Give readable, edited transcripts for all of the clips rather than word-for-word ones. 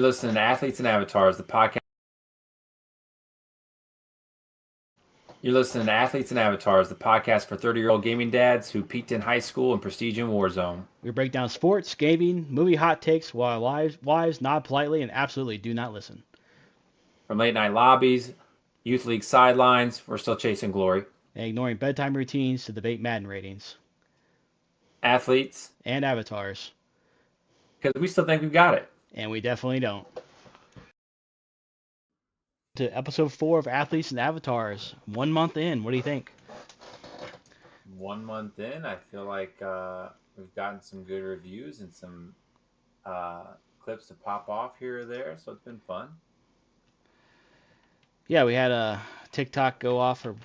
You're listening to Athletes and Avatars, the podcast. You're listening to Athletes and Avatars, the podcast for 30-year-old gaming dads who peaked in high school and prestige in Warzone. We break down sports, gaming, movie hot takes while wives nod politely and absolutely do not listen. From late night lobbies, youth league sidelines, we're still chasing glory. And ignoring bedtime routines to debate Madden ratings. Athletes and Avatars. Because we still think we've got it. And we definitely don't. To episode 4 of Athletes and Avatars. 1 month in. What do you think? 1 month in, I feel like we've gotten some good reviews and some clips to pop off here or there, so it's been fun. Yeah, we had a TikTok go off for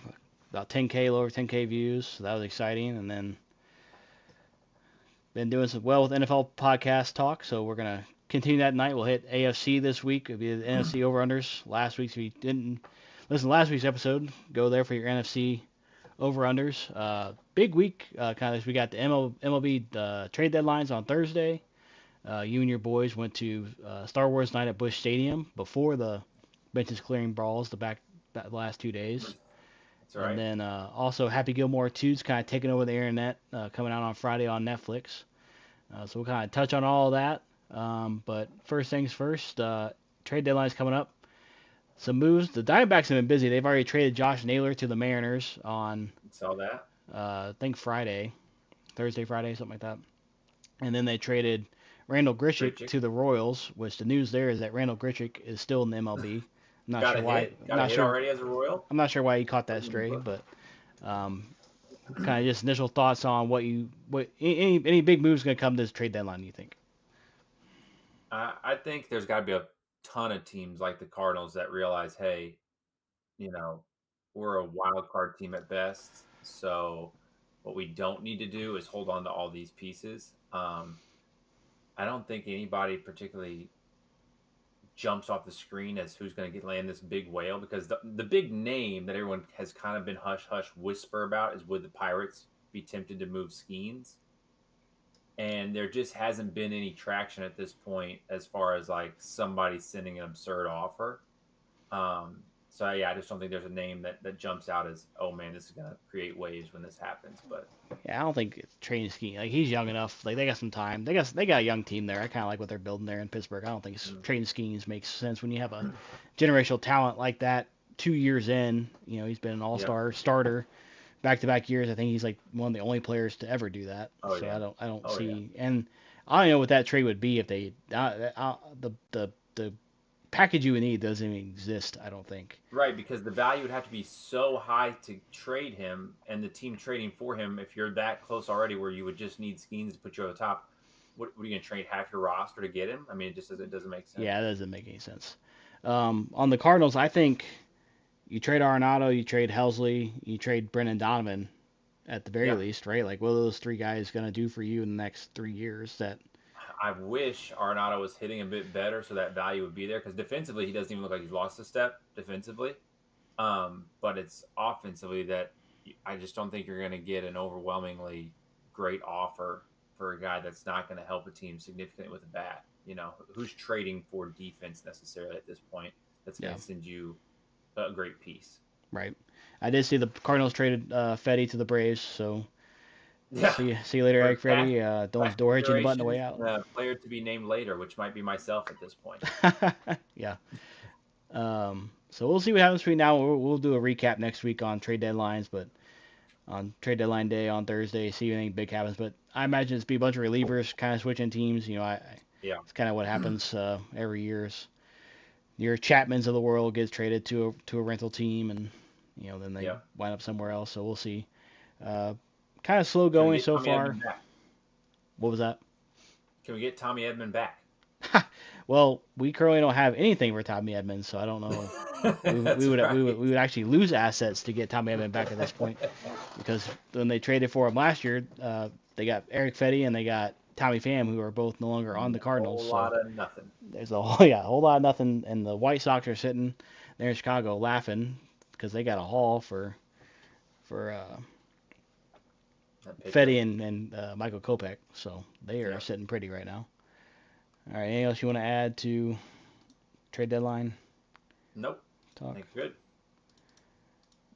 about 10K, over 10K views, so that was exciting. And then been doing some well with NFL podcast talk, so we're going to continue that night. We'll hit AFC this week. It'll be the NFC over-unders. Last week's, if you didn't listen to last week's episode, go there for your NFC over-unders. Big week, kind of. We got the MLB trade deadlines on Thursday. You and your boys went to Star Wars night at Busch Stadium before the benches clearing brawls the last 2 days. That's right. And then also Happy Gilmore 2's kind of taking over the internet, coming out on Friday on Netflix. So we'll kind of touch on all of that. But first things first, trade deadline's coming up. Some moves. The Diamondbacks have been busy. They've already traded Josh Naylor to the Mariners on, saw that. I think Thursday, Friday, something like that. And then they traded Randall Grichuk to the Royals, which the news there is that Randall Grichuk is still in the MLB. I'm not sure why. Already as a Royal. I'm not sure why he caught that stray, but kind of just initial thoughts on any big moves going to come this trade deadline. You think? I think there's got to be a ton of teams like the Cardinals that realize, hey, we're a wild card team at best. So what we don't need to do is hold on to all these pieces. I don't think anybody particularly jumps off the screen as who's going to land this big whale, because the big name that everyone has kind of been hush whisper about is, would the Pirates be tempted to move Skeens? And there just hasn't been any traction at this point as far as like somebody sending an absurd offer. So yeah, I just don't think there's a name that jumps out as, oh man, this is gonna create waves when this happens. But yeah, I don't think it's trading Skeens. Like, he's young enough. Like, they got some time. They got a young team there. I kind of like what they're building there in Pittsburgh. I don't think trading Skeens makes sense when you have a generational talent like that. 2 years in, he's been an all-star starter back-to-back years. I think he's like one of the only players to ever do that. I don't see. Yeah. And I don't know what that trade would be if they the package you would need doesn't even exist, I don't think. Right, because the value would have to be so high to trade him, and the team trading for him, if you're that close already where you would just need Skeens to put you over the top, what are you going to trade half your roster to get him? I mean, it doesn't make sense. Yeah, it doesn't make any sense. On the Cardinals, I think you trade Arenado, you trade Helsley, you trade Brendan Donovan at the very least, right? Like, what are those three guys going to do for you in the next 3 years? That I wish Arenado was hitting a bit better so that value would be there, because defensively he doesn't even look like he's lost a step defensively. But it's offensively that I just don't think you're going to get an overwhelmingly great offer for a guy that's not going to help a team significantly with a bat. Who's trading for defense necessarily at this point that's going to send you a great piece. Right. I did see the Cardinals traded Fetty to the Braves, so see you later, Eric Fetty. Don't hit you in the butt on the way out. Player to be named later, which might be myself at this point. Yeah. So we'll see what happens between now. We'll do a recap next week on trade deadlines, but on trade deadline day on Thursday, see if anything big happens. But I imagine it's be a bunch of relievers kind of switching teams. It's kind of what happens every year. Your Chapmans of the world gets traded to a rental team, and then they wind up somewhere else. So we'll see. Kind of slow going so far. What was that? Can we get Tommy Edman back? Well, we currently don't have anything for Tommy Edman, so I don't know. we would actually lose assets to get Tommy Edman back at this point, because when they traded for him last year, they got Eric Fetty and they got Tommy Pham, who are both no longer on the Cardinals. A whole lot of nothing. There's a whole lot of nothing, and the White Sox are sitting there in Chicago laughing because they got a haul for Fetty and Michael Kopech, so they are sitting pretty right now. All right, anything else you want to add to trade deadline Nope. I talk? think good.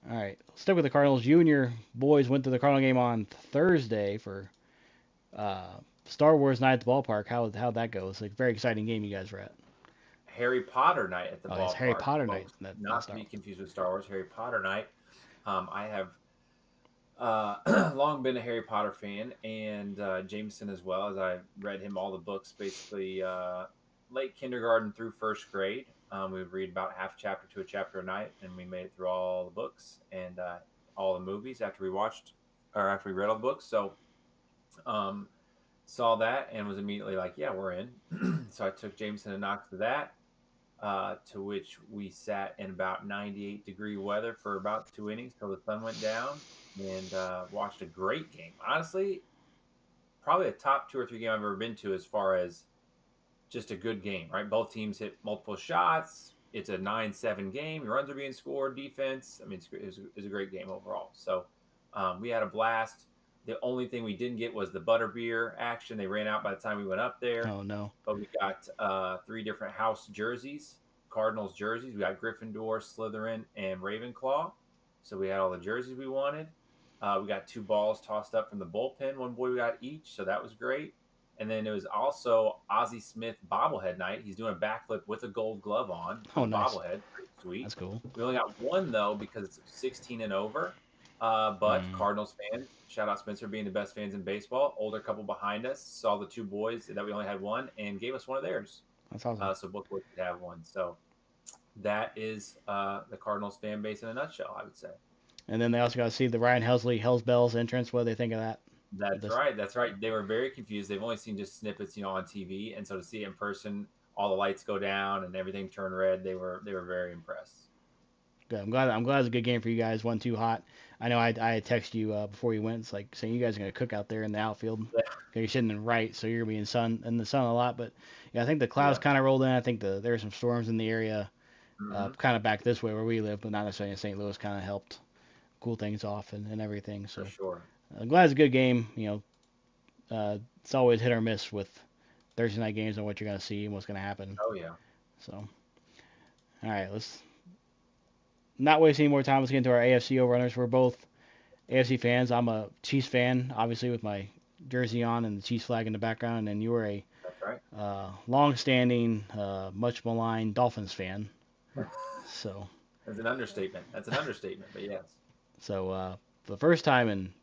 All right, stick with the Cardinals. You and your boys went to the Cardinal game on Thursday for uh, Star Wars Night at the Ballpark. How'd that go? It's like a very exciting game you guys were at. Harry Potter night at the Oh, it's Harry ballpark, Potter night, folks. not Not to Star be Wars. confused with Star Wars. Harry Potter night. I have long been a Harry Potter fan, and Jameson as well, as I read him all the books basically late kindergarten through first grade. We would read about half a chapter to a chapter a night, and we made it through all the books and all the movies after we watched or after we read all the books. So um, saw that and was immediately like, yeah, we're in. So I took Jameson and Knox to that. To which we sat in about 98-degree weather for about 2 innings till the sun went down and watched a great game. Honestly, probably a top 2 or 3 game I've ever been to as far as just a good game, right? Both teams hit multiple shots. It's a 9-7 game. Runs are being scored, defense. I mean, it's a great game overall. So we had a blast. The only thing we didn't get was the butterbeer action. They ran out by the time we went up there. Oh no. But we got 3 different house jerseys, Cardinals jerseys. We got Gryffindor, Slytherin, and Ravenclaw. So we had all the jerseys we wanted. We got 2 balls tossed up from the bullpen. One boy we got each, so that was great. And then it was also Ozzie Smith bobblehead night. He's doing a backflip with a gold glove on for Oh, the nice. bobblehead. Pretty sweet. That's cool. We only got one though because it's 16 and over. But Cardinals fans, shout out Spencer being the best fans in baseball. Older couple behind us saw the 2 boys that we only had one and gave us one of theirs. That's awesome. So both boys could have one. So that is the Cardinals fan base in a nutshell, I would say. And then they also got to see the Ryan Helsley Hell's Bells entrance. What do they think of that? That's right. That's right. They were very confused. They've only seen just snippets, on TV, and so to see it in person, all the lights go down and everything turn red. They were very impressed. Good. I'm glad. It's a good game for you guys. Wasn't too hot. I know. I had texted you before you went. It's like saying you guys are gonna cook out there in the outfield. Yeah. You're sitting in right, so you're gonna be in the sun a lot. But yeah, I think the clouds Yeah. kind of rolled in. I think there were some storms in the area, Mm-hmm. kind of back this way where we live, but not necessarily in St. Louis. Kind of helped cool things off and everything. For So sure. I'm glad it's a good game. It's always hit or miss with Thursday night games on what you're gonna see and what's gonna happen. Oh yeah. So all right, let's not waste any more time. Let's get into our AFC overrunners. We're both AFC fans. I'm a Chiefs fan, obviously, with my jersey on and the Chiefs flag in the background. And you were a That's right. long-standing, much maligned Dolphins fan. So, That's an understatement. But yes. so for the first time in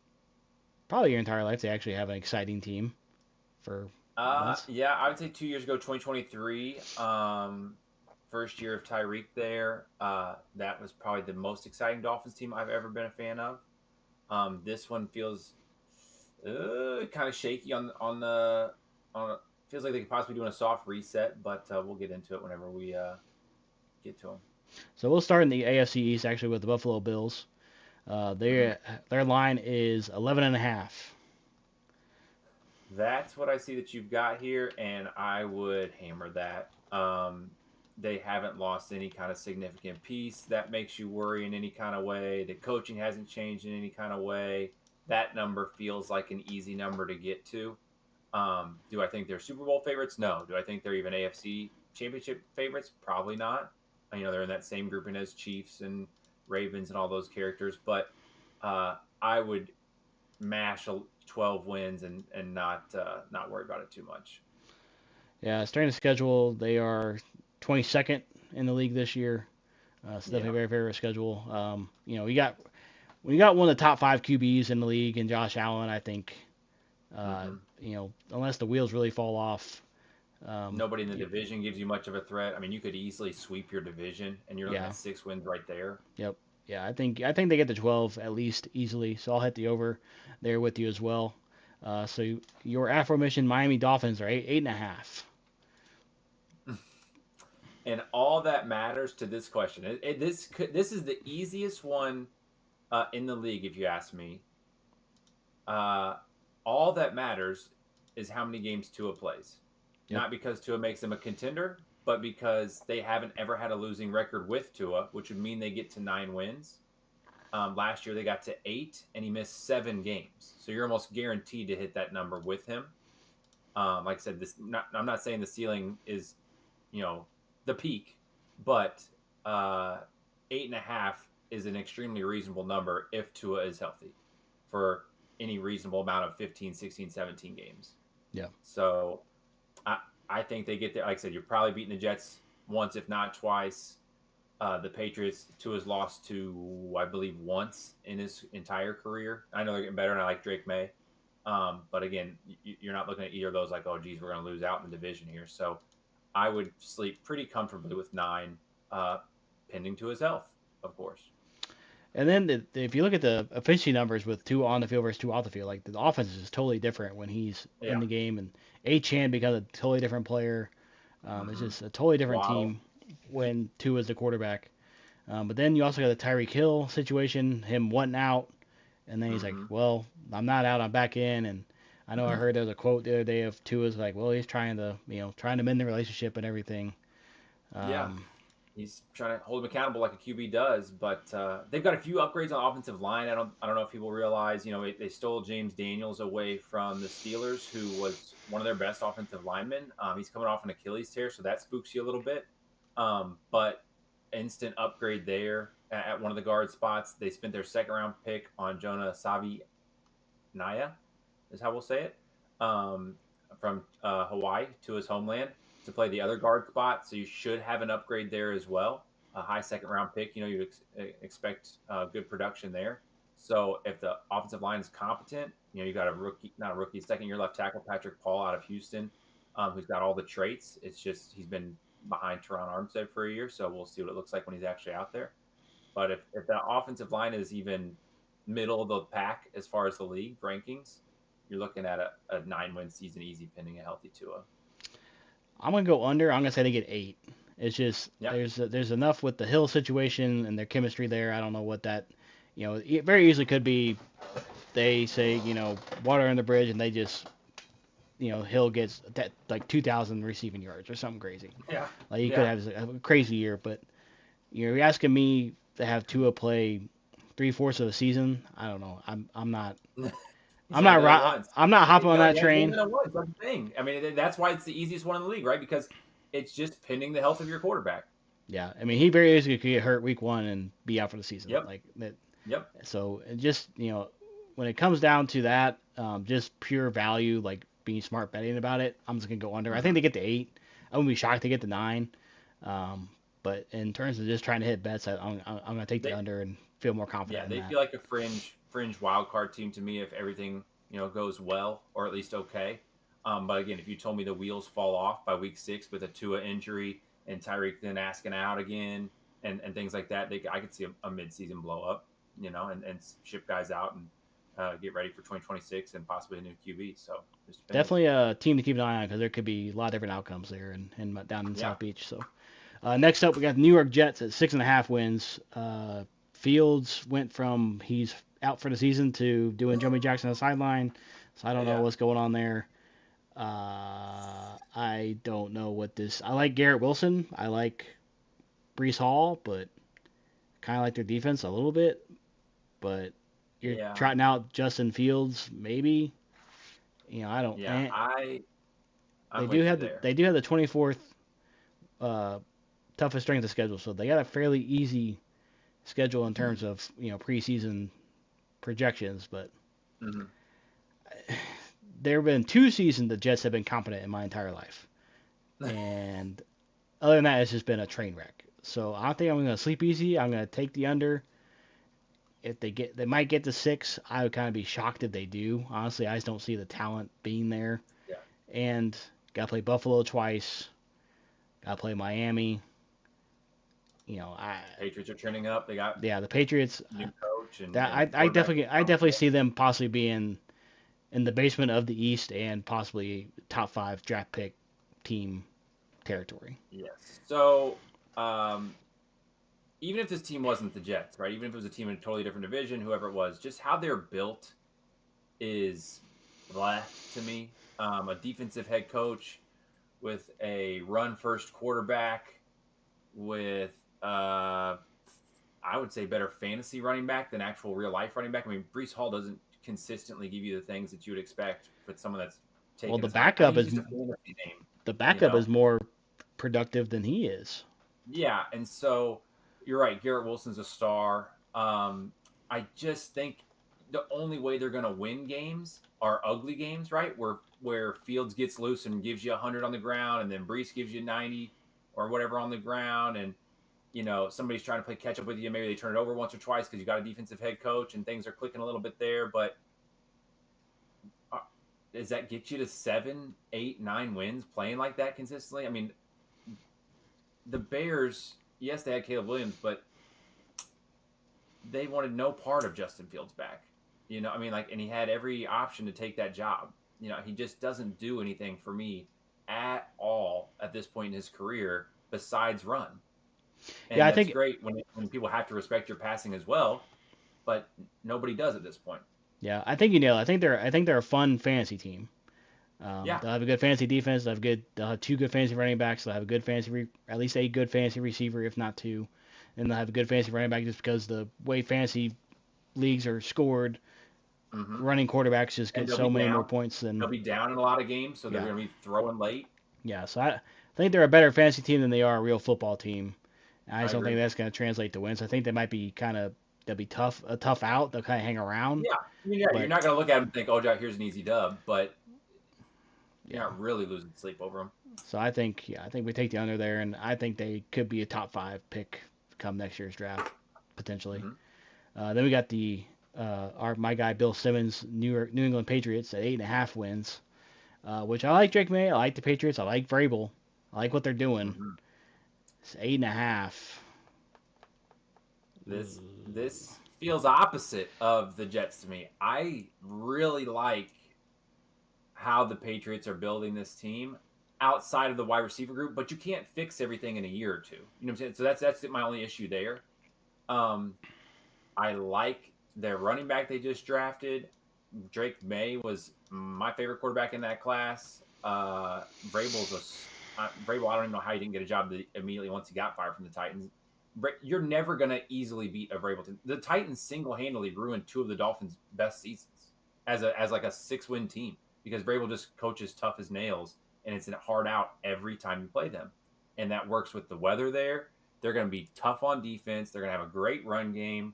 probably your entire life, they actually have an exciting team for once. Yeah, I would say 2 years ago, 2023. First year of Tyreek there. That was probably the most exciting Dolphins team I've ever been a fan of. This one feels kind of shaky feels like they could possibly do a soft reset, but we'll get into it whenever we get to them. So we'll start in the AFC East actually with the Buffalo Bills. Their line is 11.5. That's what I see that you've got here, and I would hammer that. They haven't lost any kind of significant piece that makes you worry in any kind of way. The coaching hasn't changed in any kind of way. That number feels like an easy number to get to. Do I think they're Super Bowl favorites? No. Do I think they're even AFC Championship favorites? Probably not. They're in that same grouping as Chiefs and Ravens and all those characters, but I would mash 12 wins and not worry about it too much. Yeah, starting the schedule, they are 22nd in the league this year. It's definitely a very favorite schedule. We got one of the top 5 QBs in the league in Josh Allen. I think, unless the wheels really fall off. Nobody in the division gives you much of a threat. You could easily sweep your division, and you're looking at 6 wins right there. Yep. Yeah, I think they get to 12 at least easily. So I'll hit the over there with you as well. So your aforementioned Miami Dolphins are 8.5. And all that matters to this question. This is the easiest one in the league, if you ask me. All that matters is how many games Tua plays. Yep. Not because Tua makes them a contender, but because they haven't ever had a losing record with Tua, which would mean they get to 9 wins. Last year they got to 8, and he missed 7 games. So you're almost guaranteed to hit that number with him. Like I said, I'm not saying the ceiling is, the peak, but uh, 8.5 is an extremely reasonable number if Tua is healthy for any reasonable amount of 15, 16, 17 games. Yeah. So I, I think they get there. Like I said, you're probably beating the Jets once, if not twice. The Patriots, Tua's lost to, I believe, once in his entire career. I know they're getting better, and I like Drake May. But again, you're not looking at either of those like, oh, geez, we're going to lose out in the division here. So I would sleep pretty comfortably with 9, uh, pending to his health, of course. And then if you look at the efficiency numbers with two on the field versus two off the field, like the offense is totally different when he's in Yeah. the game, and Chan becomes a totally different player. It's Mm-hmm. just a totally different Waddle. team when two is the quarterback. But then you also got the Tyreek Hill situation, him wanting out, and then he's like, Mm-hmm. "Well, I'm not out, I'm back in." And I know I heard there was a quote the other day of Tua's like, "Well, he's trying to mend the relationship and everything." Yeah. Um, He's trying to hold him accountable like a QB does, but they've got a few upgrades on offensive line. I don't know if people realize, they stole James Daniels away from the Steelers, who was one of their best offensive linemen. He's coming off an Achilles tear, so that spooks you a little bit. But instant upgrade there at one of the guard spots. They spent their second round pick on Jonah Savi Naya, is how we'll say it, from Hawaii to his homeland to play the other guard spot. So you should have an upgrade there as well. A high second round pick, you expect good production there. So if the offensive line is competent, you got a rookie, not a rookie, second year left tackle, Patrick Paul out of Houston, who's got all the traits. It's just he's been behind Teron Armstead for a year. So we'll see what it looks like when he's actually out there. But if the offensive line is even middle of the pack as far as the league rankings, you're looking at a 9-win season easy pending a healthy Tua. I'm gonna go under. I'm gonna say they get 8. It's just Yeah. there's enough with the Hill situation and their chemistry there. I don't know what that, it very easily could be. They say water on the bridge, and they just Hill gets that like 2,000 receiving yards or something crazy. Yeah. Like he could Yeah. have a crazy year, but you're asking me to have Tua play 3/4 of the season. I don't know. I'm not. He's only done it once. I'm not hopping on that He's only train. done it once. That's the thing. I mean, that's why it's the easiest one in the league, right? Because it's just pending the health of your quarterback. Yeah, I mean he very easily could get hurt week 1 and be out for the season. Yep. Like that. Yep. So just when it comes down to that, just pure value, like being smart betting about it, I'm just gonna go under. I think Mm-hmm. they get to 8. I wouldn't be shocked to get to 9. But in terms of just trying to hit bets, I'm gonna take the They, under and feel more confident yeah, in they that. feel like a fringe wild card team to me if everything goes well or at least okay. But again, if you told me the wheels fall off by week 6 with a Tua injury and Tyreek then asking out again and things like that, I could see a midseason blow up, and ship guys out and get ready for 2026 and possibly a new QB. So just depends. Definitely a team to keep an eye on because there could be a lot of different outcomes there and down in Yeah. South Beach. So next up, we got the New York Jets at 6.5 wins. Fields went from he's out for the season to doing Joey Jackson on the sideline. So I don't know Yeah. what's going on there. I don't know what this. I like Garrett Wilson. I like Brees Hall, but kind of like their defense a little bit. But you're Yeah. trotting out Justin Fields, maybe. I don't. Yeah. They I'm do with you have there. they do have the 24th toughest strength of schedule, so they got a fairly easy schedule in terms of preseason projections. But Mm-hmm. there have been 2 seasons the Jets have been competent in my entire life, and other than that, it's just been a train wreck. So I think I'm gonna sleep easy. I'm gonna take the under. If they might get to 6. I would kind of be shocked if they do. Honestly, I just don't see the talent being there. Yeah. And got to play Buffalo twice. Got to play Miami. Patriots are trending up. They got Yeah, the Patriots. new coach That and I quarterback. definitely see them possibly being in the basement of the East and possibly top 5 draft pick team territory. Yes. So, even if this team wasn't the Jets, right? Even if it was a team in a totally different division, whoever it was, just how they're built is blah to me. A defensive head coach with a run first quarterback with I would say better fantasy running back than actual real life running back. I mean, Brees Hall doesn't consistently give you the things that you would expect with someone that's taken. Well, As high. I think he's just a fantasy name. the backup is more productive than he is. Yeah, and so you're right. Garrett Wilson's a star. I just think the only way they're going to win games are ugly games, right? Where Fields gets loose and gives you 100 on the ground, and then Brees gives you 90 or whatever on the ground, and somebody's trying to play catch up with you. Maybe they turn it over once or twice because you got a defensive head coach and things are clicking a little bit there. But uh, does that get you to 7, 8, 9 wins playing like that consistently? I mean, the Bears, yes, they had Caleb Williams, but they wanted no part of Justin Fields back. I mean, like, and he had every option to take that job. He just doesn't do anything for me at all at this point in his career besides run. Yeah, And I that's think great when people have to respect your passing as well, but nobody does at this point. yeah, I think you nailed it. I think they're a fun fantasy team. Yeah. They'll have a good fantasy defense. They'll have two good fantasy running backs. They'll have a good at least a good fantasy receiver, if not two. And they'll have a good fantasy running back just because the way fantasy leagues are scored, Hmm. running quarterbacks just And get they'll so be many more down. points They'll than be down in a lot of games, so they're yeah, going to be throwing late. yeah. So I think they're a better fantasy team than they are a real football team. I I just don't think agree. that's going to translate to wins. I think they might be they'll be a tough out. They'll kind of hang around, Yeah. I mean, yeah, you're but not going to look at them and think, oh, Jack, here's an easy dub, but you're yeah. not really losing sleep over them. So I think we take the under there, and I think they could be a top five pick come next year's draft potentially. Hmm. Then we got the my guy Bill Simmons, New England Patriots at 8.5 wins, which I like Drake May, I like the Patriots, I like Vrabel, I like what they're doing. Hmm. It's 8.5. This feels opposite of the Jets to me. I really like how the Patriots are building this team outside of the wide receiver group, but you can't fix everything in a year or two. You know what I'm saying? So that's my only issue there. Um, I like their running back they just drafted. Drake May was my favorite quarterback in that class. Vrabel's Vrabel. I don't even know how he didn't get a job immediately once he got fired from the Titans. You're never gonna easily beat a Vrabel team. The Titans single handedly ruined two of the Dolphins' best seasons as like a 6-win team because Vrabel just coaches tough as nails and it's a hard out every time you play them, and that works with the weather there. They're going to be tough on defense. They're going to have a great run game.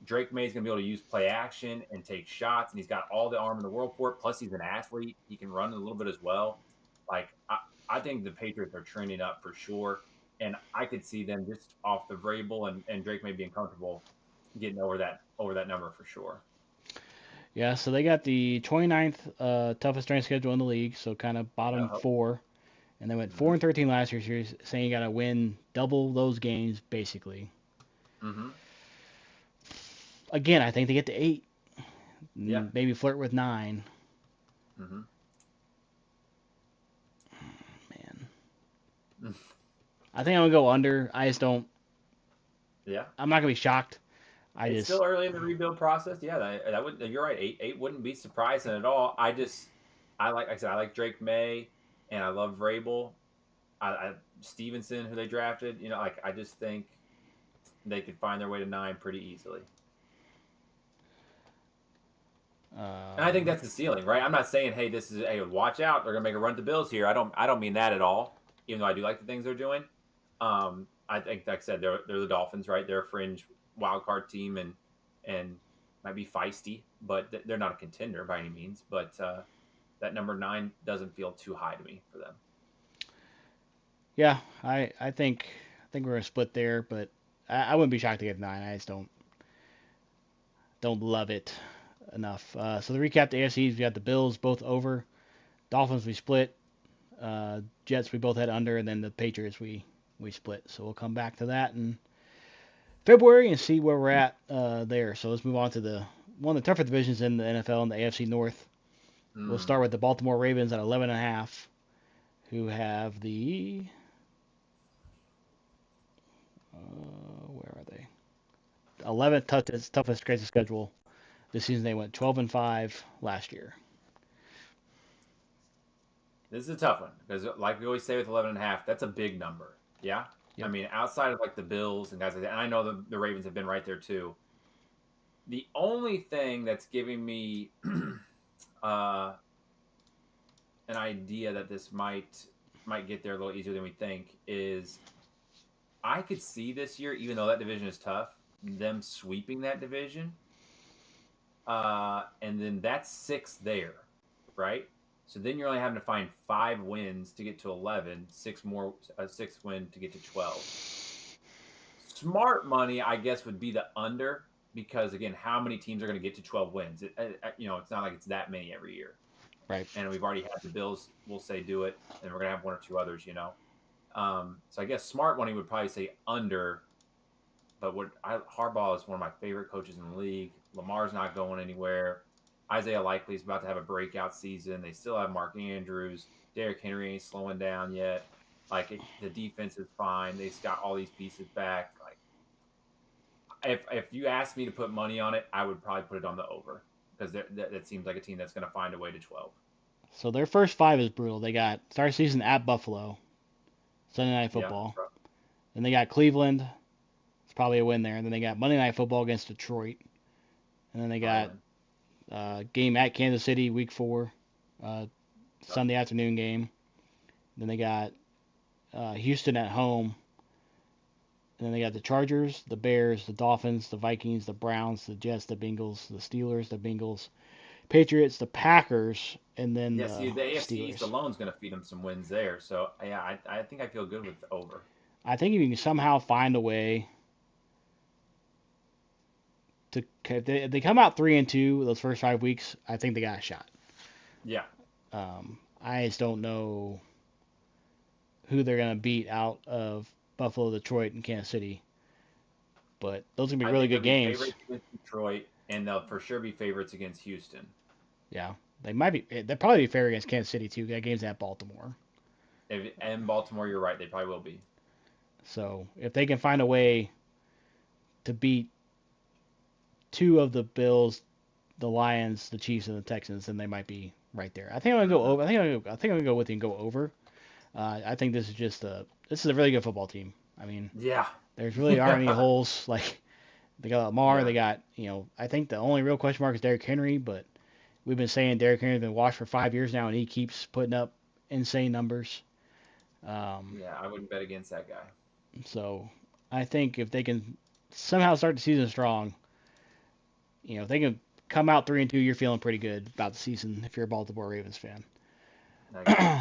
Drake May's going to be able to use play action and take shots, and he's got all the arm in the world for it. Plus, he's an athlete; he can run a little bit as well. Like I think the Patriots are trending up for sure, and I could see them just off the Vrabel and Drake May being comfortable getting over that number for sure. Yeah, so they got the 29th toughest strength schedule in the league, so kind of bottom Uh-huh. four, and they went Mm-hmm. 4-13 last year. So you're saying you got to win double those games basically. Mm-hmm. Again, I think they get to 8, Yeah. maybe flirt with 9. Mm-hmm. Man, I think I'm gonna go under. I just don't. Yeah. I'm not gonna be shocked. I It's just still early in the rebuild process. Yeah, that would. You're right. Eight wouldn't be surprising at all. Like I said, I like Drake May, and I love Vrabel. I Stevenson, who they drafted. Like I just think they could find their way to 9 pretty easily. And I think um, that's the ceiling, right? I'm not saying, hey, this is hey, watch out, they're gonna make a run to Bills here. I don't mean that at all. Even though I do like the things they're doing. I think, like I said, they're the Dolphins, right? They're a fringe wild card team and might be feisty, but they're not a contender by any means. But that number 9 doesn't feel too high to me for them. yeah, I think we're gonna split there, but I wouldn't be shocked to get 9. I just don't love it enough. So to recap the AFCs, we got the Bills both over, Dolphins we split, Jets we both had under, and then the Patriots we split. So we'll come back to that in February and see where we're at there. So let's move on to the one of the tougher divisions in the NFL in the AFC North. We'll Mm. start with the Baltimore Ravens at 11.5, who have the where are they? 11th toughest crazy schedule this season. They went 12-5 last year. This is a tough one because, like we always say with 11.5, that's a big number. Yeah. I Yep. mean, outside of like the Bills and guys like that, and I know the Ravens have been right there too. The only thing that's giving me uh, an idea that this might get there a little easier than we think is I I could see this year, even though that division is tough, them sweeping that division. And then that's 6 there, right? So then you're only having to find 5 wins to get to 11, 6 more, a 6th win to get to 12. Smart money, I guess, would be the under because again, how many teams are going to get to 12 wins? It's not like it's that many every year. Right. And we've already had the Bills, we'll say do it, and we're going to have 1 or 2 others, So I guess smart money would probably say under, but Harbaugh is one of my favorite coaches in the league. Lamar's not going anywhere. Isaiah Likely is about to have a breakout season. They still have Mark Andrews. Derrick Henry ain't slowing down yet. The defense is fine. They've got all these pieces back. If you asked me to put money on it, I would probably put it on the over because that seems like a team that's going to find a way to 12. So their first 5 is brutal. They got start season at Buffalo, Sunday Night Football. Yeah, Then they got Cleveland. It's probably a win there. And then they got Monday Night Football against Detroit. And then they got game at Kansas City, Week 4, Sunday afternoon game. Then they got Houston at home. And then they got the Chargers, the Bears, the Dolphins, the Vikings, the Browns, the Jets, the Bengals, the Steelers, the Bengals, Patriots, the Packers, and then the the AFC Steelers. East alone is going to feed them some wins there. So yeah, I think I feel good with the over. I think if you can somehow find a way to, if they come out 3-2 those first 5 weeks, I think they got a shot. Yeah. I just don't know who they're going to beat out of Buffalo, Detroit, and Kansas City. But those are going to be really good games. Favorites against Detroit, and they'll for sure be favorites against Houston. Yeah. They might be. They'll probably be fair against Kansas City, too. That game's at Baltimore. And Baltimore, you're right. They probably will be. So if they can find a way to beat 2 of the Bills, the Lions, the Chiefs, and the Texans, then they might be right there. I think I'm gonna go over. I think I'm gonna go with you and go over. I think this is a really good football team. I mean, yeah, there's really aren't any holes. Like they got Lamar, Yeah. they got I think the only real question mark is Derrick Henry, but we've been saying Derrick Henry's been washed for 5 years now, and he keeps putting up insane numbers. Yeah, I wouldn't bet against that guy. So I think if they can somehow start the season strong, if they can come out 3-2, you're feeling pretty good about the season if you're a Baltimore Ravens fan.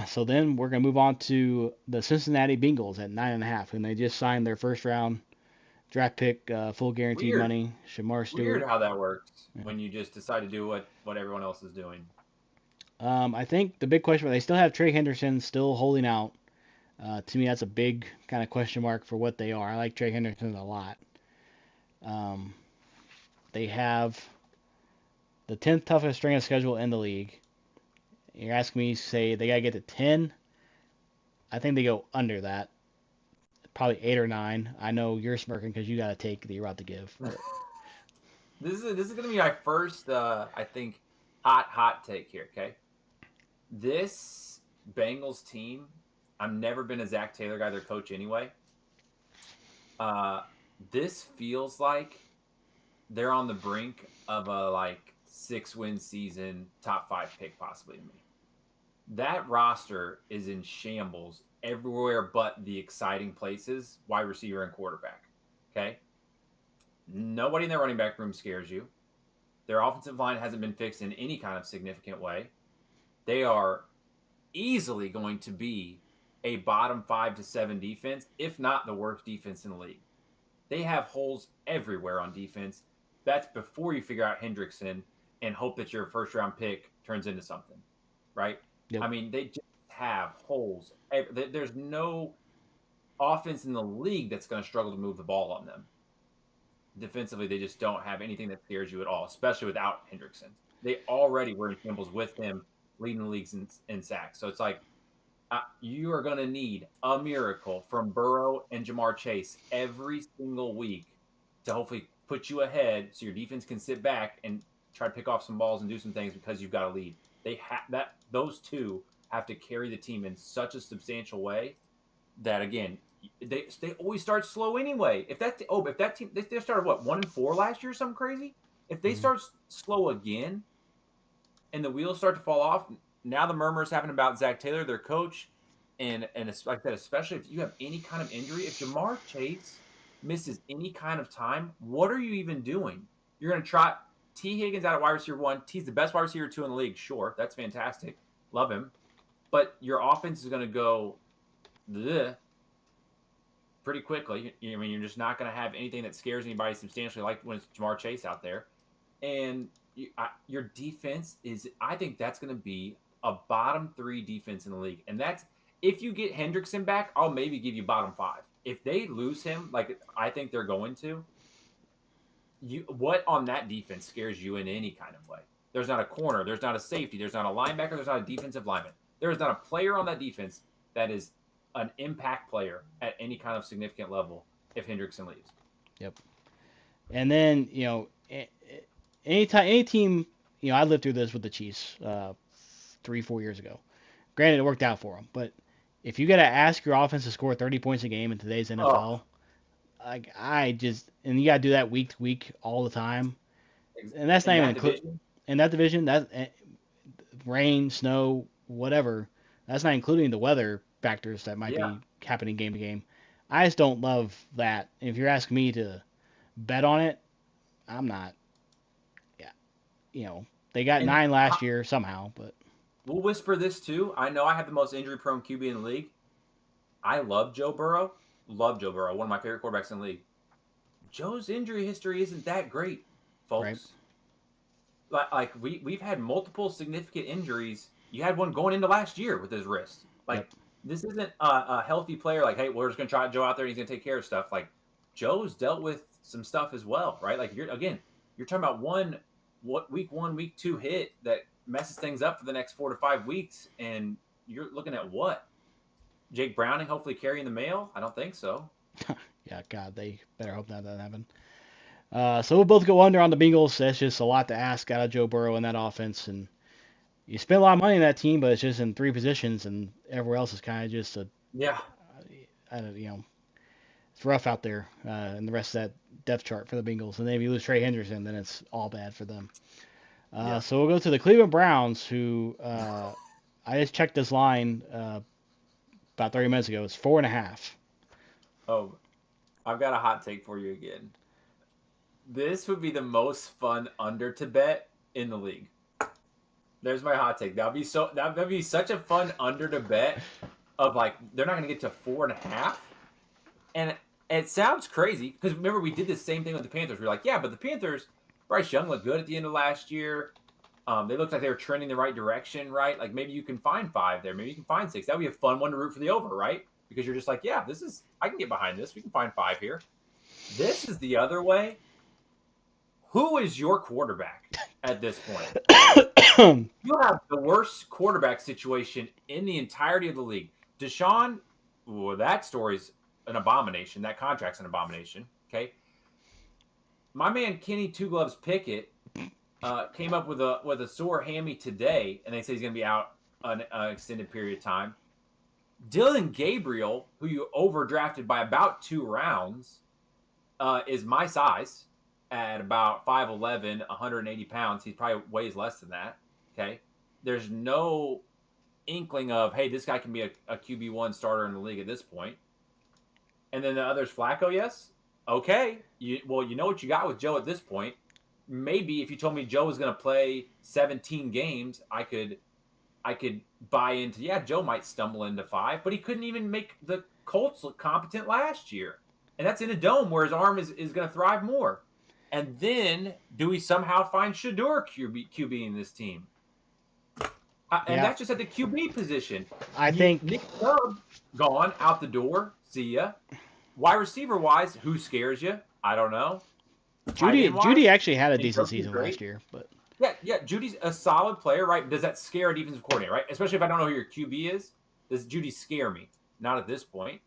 So then we're gonna move on to the Cincinnati Bengals at 9.5, and they just signed their first round draft pick, full guaranteed Weird. money, Shamar Stewart. Weird how that works when you just decide to do what everyone else is doing. I think the big question, they still have Trey Henderson still holding out. To me, that's a big kind of question mark for what they are. I like Trey Henderson a lot. They have the 10th toughest strength of schedule in the league. You're asking me, say they gotta get to 10. I think they go under that, probably 8 or 9. I know you're smirking because you got a take that you're about to give. This is gonna be my first, I think, hot take here. Okay, this Bengals team. I've never been a Zach Taylor guy, their coach anyway. This feels like they're on the brink of a 6-win season, top 5 pick possibly to me. That roster is in shambles everywhere but the exciting places, wide receiver and quarterback. Okay? Nobody in their running back room scares you. Their offensive line hasn't been fixed in any kind of significant way. They are easily going to be a bottom 5 to 7 defense, if not the worst defense in the league. They have holes everywhere on defense. That's before you figure out Hendrickson and hope that your first round pick turns into something, right? Yep. I mean, they just have holes. There's no offense in the league that's going to struggle to move the ball on them. Defensively, they just don't have anything that scares you at all, especially without Hendrickson. They already were in shambles with him leading the leagues in sacks. So it's like you are going to need a miracle from Burrow and Jamar Chase every single week to hopefully put you ahead so your defense can sit back and try to pick off some balls and do some things because you've got a lead. Those two have to carry the team in such a substantial way that, again, they always start slow anyway. If that team they started 1-4 last year or something crazy, if they start slow again and the wheels start to fall off, now the murmurs happen about Zach Taylor, their coach. And it's like that, especially if you have any kind of injury. If Jamar Chase misses any kind of time, what are you even doing? You're going to try T. Higgins out at wide receiver 1. T's the best wide receiver 2 in the league. Sure, that's fantastic. Love him. But your offense is going to go pretty quickly. I mean, you're just not going to have anything that scares anybody substantially like when it's Jamar Chase out there. And your defense is, I think that's going to be a bottom 3 defense in the league. And that's, if you get Hendrickson back, I'll maybe give you bottom 5. If they lose him, like I think they're going to, what on that defense scares you in any kind of way? There's not a corner. There's not a safety. There's not a linebacker. There's not a defensive lineman. There is not a player on that defense that is an impact player at any kind of significant level if Hendrickson leaves. Yep. And then, any team, I lived through this with the Chiefs 3-4 years ago. Granted, it worked out for them, but if you got to ask your offense to score 30 points a game in today's NFL, and you got to do that week to week all the time, and that's not even in that division. That rain, snow, whatever. That's not including the weather factors that might be happening game to game. I just don't love that. If you're asking me to bet on it, I'm not. Yeah, they got 9 last year somehow, but we'll whisper this too. I know I have the most injury-prone QB in the league. I love Joe Burrow. Love Joe Burrow. One of my favorite quarterbacks in the league. Joe's injury history isn't that great, folks. Right. Like we've had multiple significant injuries. You had one going into last year with his wrist. This isn't a healthy player. Like, hey, we're just gonna try Joe out there and he's gonna take care of stuff. Like, Joe's dealt with some stuff as well, right? Like you're talking about week 1, week 2 hit that messes things up for the next 4 to 5 weeks, and you're looking at what? Jake Browning hopefully carrying the mail? I don't think so. Yeah, God, they better hope that doesn't happen. So we'll both go under on the Bengals. That's just a lot to ask out of Joe Burrow in that offense, and you spend a lot of money in that team, but it's just in 3 positions, and everywhere else is kind of just it's rough out there in the rest of that depth chart for the Bengals. And then if you lose Trey Henderson, then it's all bad for them. So we'll go to the Cleveland Browns, who I just checked this line about 30 minutes ago. It's 4.5. Oh, I've got a hot take for you again. This would be the most fun under to bet in the league. There's my hot take. That'd be such a fun under to bet of like they're not going to get to 4.5, and it sounds crazy because remember we did the same thing with the Panthers. We were like, yeah, but the Panthers, Bryce Young looked good at the end of last year. They looked like they were trending the right direction, right? Like maybe you can find 5 there, maybe you can find 6. That would be a fun one to root for the over, right? Because you're just like, yeah, I can get behind this. We can find 5 here. This is the other way. Who is your quarterback at this point? You have the worst quarterback situation in the entirety of the league. Deshaun, that story's an abomination. That contract's an abomination. Okay. My man Kenny Two Gloves Pickett came up with a sore hammy today, and they say he's going to be out an extended period of time. Dylan Gabriel, who you overdrafted by about 2 rounds, is my size at about 5'11", 180 pounds. He probably weighs less than that. Okay. There's no inkling of, hey, this guy can be a QB1 starter in the league at this point. And then the other's Flacco, yes. Okay. You know what you got with Joe at this point. Maybe if you told me Joe was going to play 17 games, I could buy into, Joe might stumble into 5, but he couldn't even make the Colts look competent last year. And that's in a dome where his arm is going to thrive more. And then do we somehow find Shador QB in this team? And that's just at the QB position. I think Nick Chubb gone out the door. See ya. Wide receiver wise, who scares you? I don't know. Judy actually had a decent season last year, but yeah, Judy's a solid player, right? Does that scare a defensive coordinator, right? Especially if I don't know who your QB is. Does Judy scare me? Not at this point.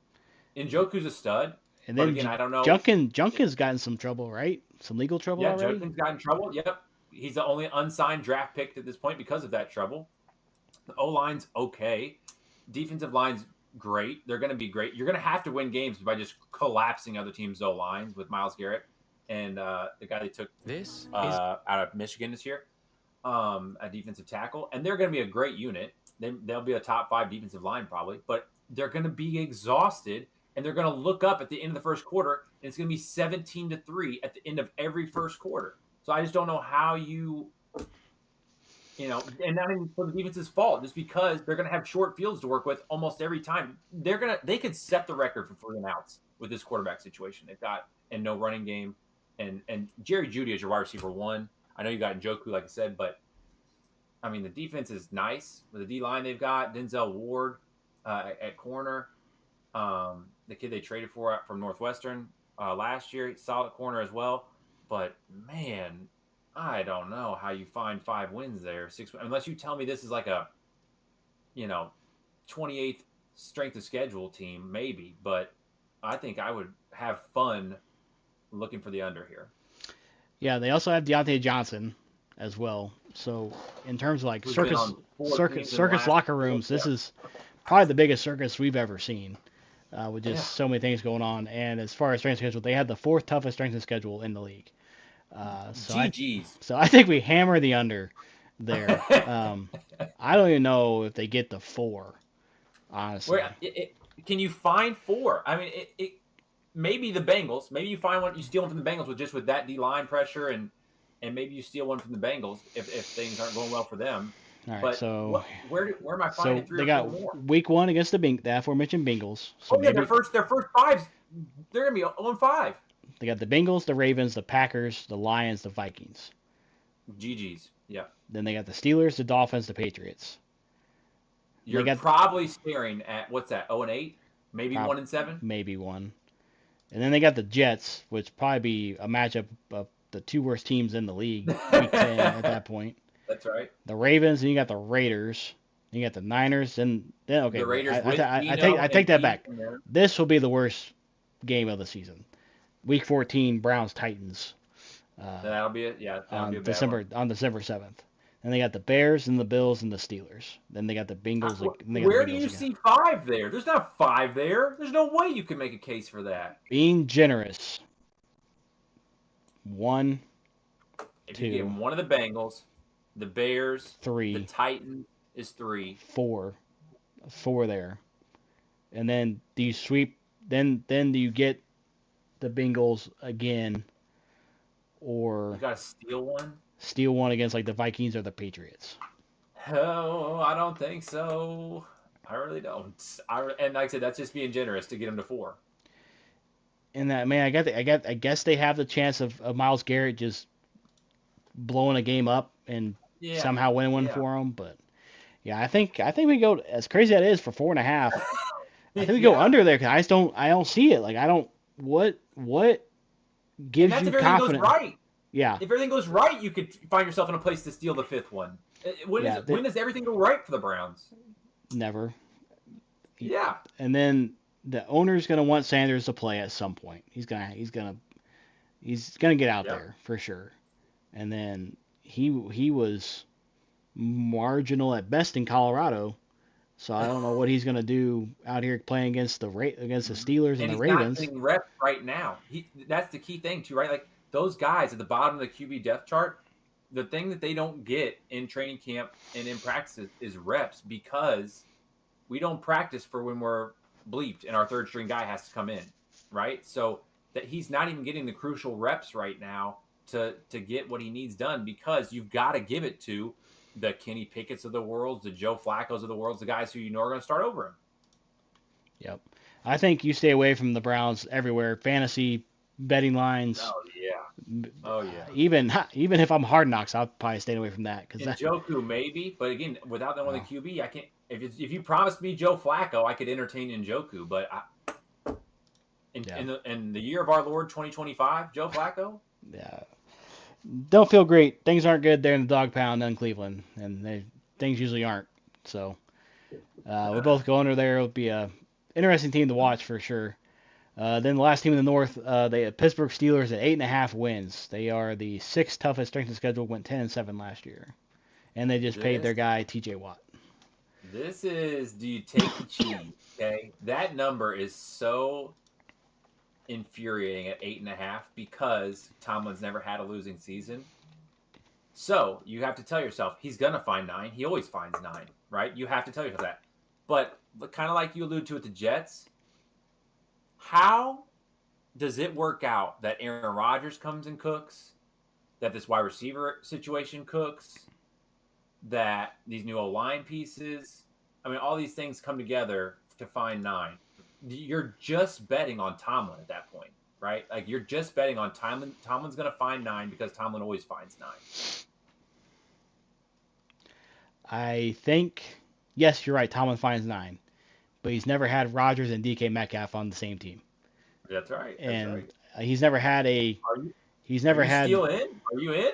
Njoku's a stud. And then again, I don't know. Junkin's gotten some trouble, right? Some legal trouble already? Yeah, Junkin's gotten trouble. Yep. He's the only unsigned draft pick at this point because of that trouble. The O-line's okay. Defensive line's great. They're going to be great. You're going to have to win games by just collapsing other teams' O-lines with Myles Garrett and the guy they took out of Michigan this year, a defensive tackle. And they're going to be a great unit. They'll be a top 5 defensive line probably. But they're going to be exhausted, and they're going to look up at the end of the first quarter, and it's going to be 17-3 at the end of every first quarter. So I just don't know how and not even for the defense's fault, just because they're going to have short fields to work with almost every time. They could set the record for 3-and-outs with this quarterback situation they've got, and no running game, and Jerry Jeudy is your wide receiver 1. I know you got Njoku, like I said, but I mean the defense is nice with the D line they've got. Denzel Ward at corner, the kid they traded for from Northwestern last year, solid corner as well. But man, I don't know how you find 5 wins there, 6, unless you tell me this is like a 28th strength of schedule team, maybe. But I think I would have fun looking for the under here. Yeah, they also have Deontay Johnson as well. So in terms of like circus locker rooms, this is probably the biggest circus we've ever seen, with just so many things going on. And as far as strength of schedule, they had the 4th toughest strength of schedule in the league. So I think we hammer the under there. I don't even know if they get the 4, honestly. Can you find 4? I mean, it maybe the Bengals. Maybe you find one. You steal one from the Bengals with that D line pressure, and maybe you steal one from the Bengals if things aren't going well for them. All right, but so where am I finding 3 they or got 4 more? week 1 against the aforementioned Bengals. So their first 5s, they're gonna be 0-5. They got the Bengals, the Ravens, the Packers, the Lions, the Vikings. GG's, yeah. Then they got the Steelers, the Dolphins, the Patriots. You're probably staring at what's that? 0-8, maybe 1-7, maybe 1. And then they got the Jets, which probably be a matchup of the 2 worst teams in the league week 10 at that point. That's right. The Ravens, and you got the Raiders, and you got the Niners, and then okay, the Raiders I take that back. This will be the worst game of the season. Week 14, Browns Titans. That'll be it. Yeah, on December 7th. And they got the Bears and the Bills and the Steelers. Then they got the Bengals. Where do you see 5 there? There's not 5 there. There's no way you can make a case for that. Being generous. 1, if 2. You give one of the Bengals, the Bears, 3. The Titans is 3. 4 there. And then do you sweep? Then do you get the Bengals again, or you gotta steal one? Steal one against like the Vikings or the Patriots? Oh, I don't think so. I really don't. And like I said, that's just being generous to get them to 4. And that, man, I guess they have the chance of Myles Garrett just blowing a game up and somehow winning one for them. But yeah, I think we go, as crazy as that is, for 4.5. I think we go under there because I don't see it. Like what gives you confidence? Goes right. Yeah. If everything goes right, you could find yourself in a place to steal the 5th one. When does everything go right for the Browns? Never. Yeah. And then the owner's gonna want Sanders to play at some point. He's gonna get out there for sure. And then he was marginal at best in Colorado. So I don't know what he's gonna do out here playing against the Steelers and the Ravens. He's not getting reps right now. That's the key thing too, right? Like those guys at the bottom of the QB depth chart, the thing that they don't get in training camp and in practice is reps, because we don't practice for when we're bleeped and our 3rd string guy has to come in, right? So that he's not even getting the crucial reps right now to get what he needs done, because you've got to give it to the Kenny Pickett's of the world, the Joe Flacco's of the world, the guys who are going to start over him. Yep. I think you stay away from the Browns everywhere. Fantasy betting lines. Oh yeah. Even if I'm Hard Knocks, I'll probably stay away from that. Njoku maybe, but again, without them on the QB, I can't. If you promised me Joe Flacco, I could entertain Njoku, but in the year of our Lord 2025, Joe Flacco. Yeah. Don't feel great. Things aren't good there in the dog pound in Cleveland, and things usually aren't. So we'll both go under there. It'll be a interesting team to watch for sure. Then the last team in the North, they had Pittsburgh Steelers at 8.5 wins. They are the 6th toughest strength of schedule. Went 10-7 last year, and they just paid their guy T.J. Watt. This is, do you take the cheese? Okay, that number is so infuriating at 8.5 because Tomlin's never had a losing season. So you have to tell yourself he's gonna find 9. He always finds 9, right? You have to tell yourself that. But kind of like you alluded to with the Jets. How does it work out that Aaron Rodgers comes and cooks, that this wide receiver situation cooks, that these new O-line pieces, I mean, all these things come together to find 9. You're just betting on Tomlin at that point, right? Like you're just betting on Tomlin. Tomlin's going to find 9 because Tomlin always finds 9. I think, yes, you're right. Tomlin finds 9, but he's never had Rodgers and DK Metcalf on the same team, That's right. That's and right. he's never had a. Are you He's are never you had still in? Are you in?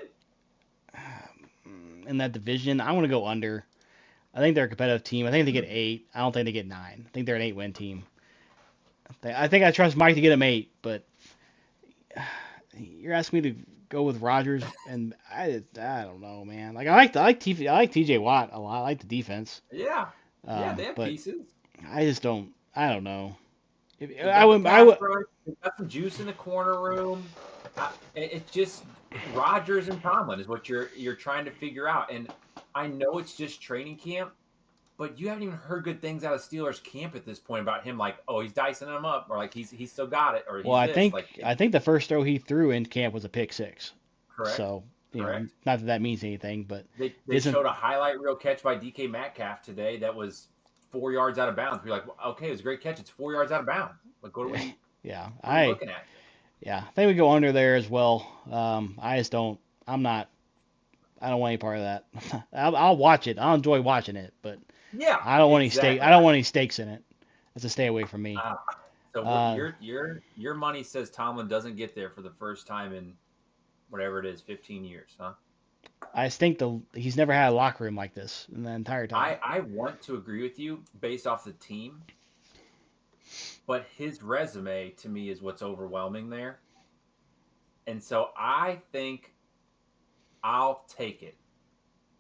in that division. I want to go under. I think they're a competitive team. I think they get 8. I don't think they get 9. I think they're an 8-win team. I think I trust Mike to get him 8, but you're asking me to go with Rodgers, and I don't know, man. Like I like TJ Watt a lot. I like the defense, Yeah. Yeah, they have but pieces. I just don't. I don't know. They I got the would. pass rush. They got some juice in the corner room. It's just Rodgers and Tomlin is what you're trying to figure out. And I know it's just training camp, but you haven't even heard good things out of Steelers camp at this point about him. Like, oh, he's dicing them up, or like he's still got it, or Well, he's this. Like, I think the first throw he threw in camp was a pick six. correct, So correct. not that that means anything, but They isn't showed a highlight reel catch by DK Metcalf today that was 4 yards out of bounds. We're like, okay, it was a great catch. It's 4 yards out of bounds. Like, yeah. what are we looking at? I think we go under there as well. I just don't. I'm not. I don't want any part of that. I'll watch it. I'll enjoy watching it, but Yeah, I don't want any stake. exactly. I don't want any stakes in it. That's a stay away from me. So Uh, your money says Tomlin doesn't get there for the first time in whatever it is, 15 years, huh? I just think he's never had a locker room like this in the entire time. I want to agree with you based off the team, but his resume to me is what's overwhelming there. And so I think I'll take it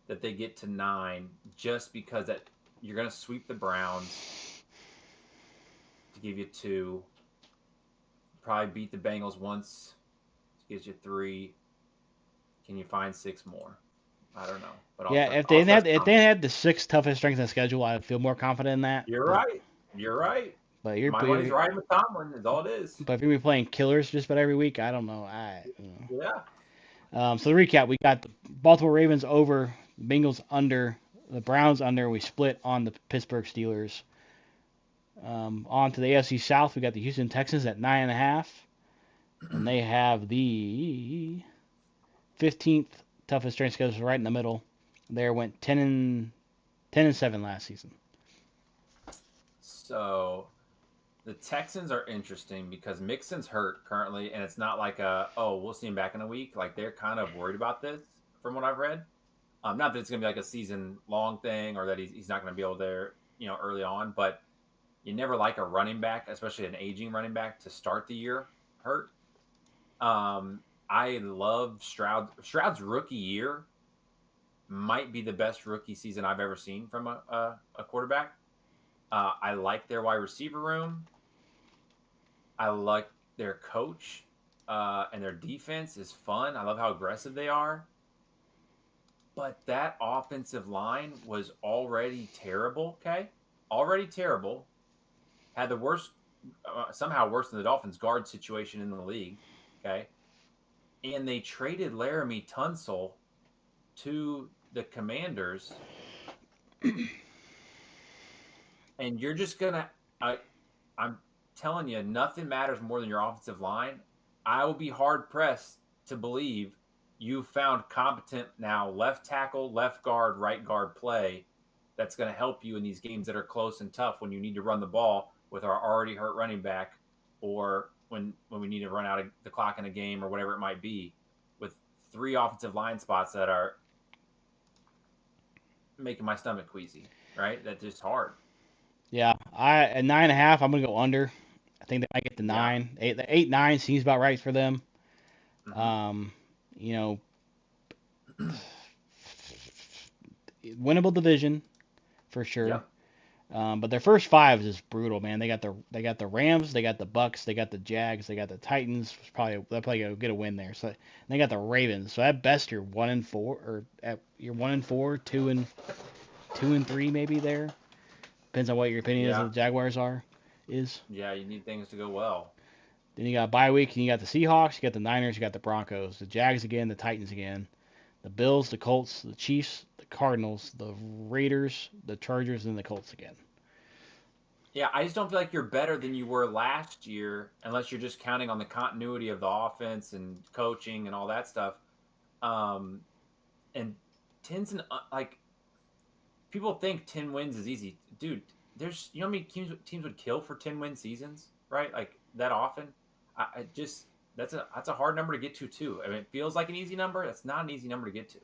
that they get to 9 just because that you're going to sweep the Browns to give you 2. Probably beat the Bengals once, gives you 3. Can you find 6 more? I don't know, but Yeah, if they had the 6th toughest strength of schedule, I'd feel more confident in that. You're right. You're right. But My money's riding with Tomlin. Is all it is. But if you're playing killers just about every week, I don't know. Yeah. So the recap: we got the Baltimore Ravens over, the Bengals under, the Browns under. We split on the Pittsburgh Steelers. On to the AFC South, we got the Houston Texans at 9.5, and they have the 15th toughest strength schedule right in the middle. They went 10-7 last season. So the Texans are interesting because Mixon's hurt currently, and it's not like we'll see him back in a week. Like they're kind of worried about this from what I've read. Not that it's going to be like a season long thing or that he's not going to be able to, early on, but you never like a running back, especially an aging running back, to start the year hurt. I love Stroud. Stroud's rookie year might be the best rookie season I've ever seen from a quarterback. I like their wide receiver room. I like their coach, and their defense is fun. I love how aggressive they are. But that offensive line was already terrible, okay? Already terrible. Had the worst, somehow worse than the Dolphins' guard situation in the league, okay? And they traded Laramie Tunsil to the Commanders. And you're just going to I'm telling you, nothing matters more than your offensive line. I will be hard-pressed to believe you found competent now left tackle, left guard, right guard play that's going to help you in these games that are close and tough when you need to run the ball with our already hurt running back or when we need to run out of the clock in a game or whatever it might be with 3 offensive line spots that are making my stomach queasy, right? That's just hard. Yeah, at 9.5, I'm gonna go under. I think they might get to 9. 8-9 seems about right for them. Mm-hmm. Winnable division for sure. Yep. But their first 5 is just brutal, man. They got the Rams, they got the Bucks, they got the Jags, they got the Titans. They'll probably get a win there. So they got the Ravens. So at best you're 1-4, or you're 1-4, 2-3 maybe there. Depends on what your opinion is Yeah. of the Jaguars is. Yeah. You need things to go well. Then you got a bye week, and you got the Seahawks, you got the Niners, you got the Broncos, the Jags again, the Titans again, the Bills, the Colts, the Chiefs, the Cardinals, the Raiders, the Chargers, and the Colts again. Yeah, I just don't feel like you're better than you were last year unless you're just counting on the continuity of the offense and coaching and all that stuff. Um, and tens and like people think 10 wins is easy, dude. There's how many teams would kill for 10-win seasons, right? Like that often. I just that's a hard number to get to too. I mean, it feels like an easy number. That's not an easy number to get to.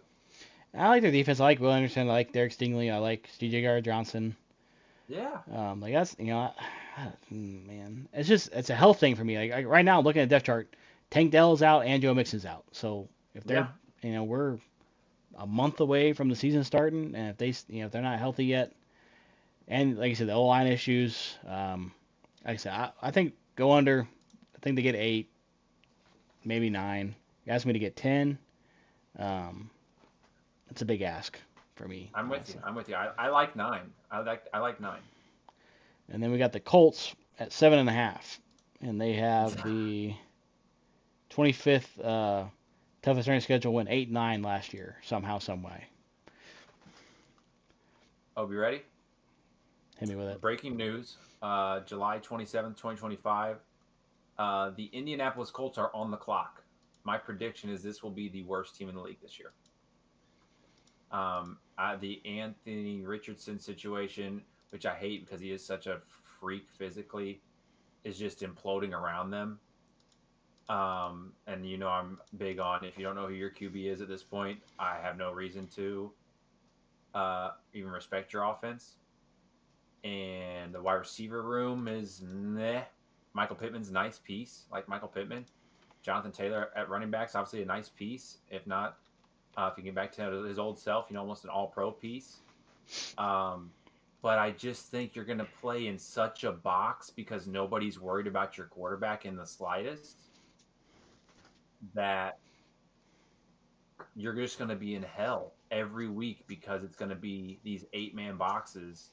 I like their defense. I like Will Anderson. I like Derek Stingley. I like C.J. Gardner-Johnson. Yeah. Like that's man, it's a health thing for me. Like right now, looking at the depth chart, Tank Dell's out and Joe Mixon's out. So if they're Yeah. we're a month away from the season starting, and if if they're not healthy yet, and like I said, the O line issues, like I said, I think go under. I think they get 8, maybe 9. You asked me to get 10. Um, it's a big ask for me, I'm with you. honestly. I'm with you. I like 9. I like 9. And then we got the Colts at 7.5, and they have the 25th toughest running schedule. Went 8-9 last year somehow, some way. Oh, be ready? Hit me with it. Breaking news. July 27th, 2025. The Indianapolis Colts are on the clock. My prediction is this will be the worst team in the league this year. The Anthony Richardson situation, which I hate because he is such a freak physically, is just imploding around them. And I'm big on, if you don't know who your QB is at this point, I have no reason to even respect your offense. And the wide receiver room is meh. Michael Pittman's a nice piece, like Michael Pittman. Jonathan Taylor at running backs, obviously a nice piece. If not, if you get back to his old self, almost an all-pro piece. But I just think you're going to play in such a box because nobody's worried about your quarterback in the slightest that you're just going to be in hell every week because it's going to be these 8-man boxes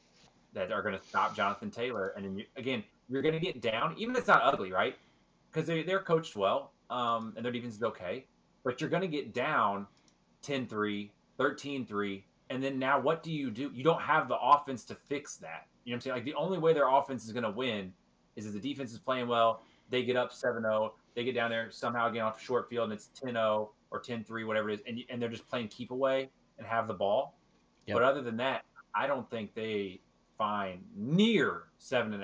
that are going to stop Jonathan Taylor. And then, you're going to get down, even if it's not ugly, right? Because they're coached well, and their defense is okay. But you're going to get down 10-3, 13-3, and then now what do? You don't have the offense to fix that. You know what I'm saying? Like the only way their offense is going to win is if the defense is playing well, they get up 7-0, they get down there somehow again off a short field, and it's 10-0 or 10-3, whatever it is, and they're just playing keep away and have the ball. Yep. But other than that, I don't think they find near 7.5.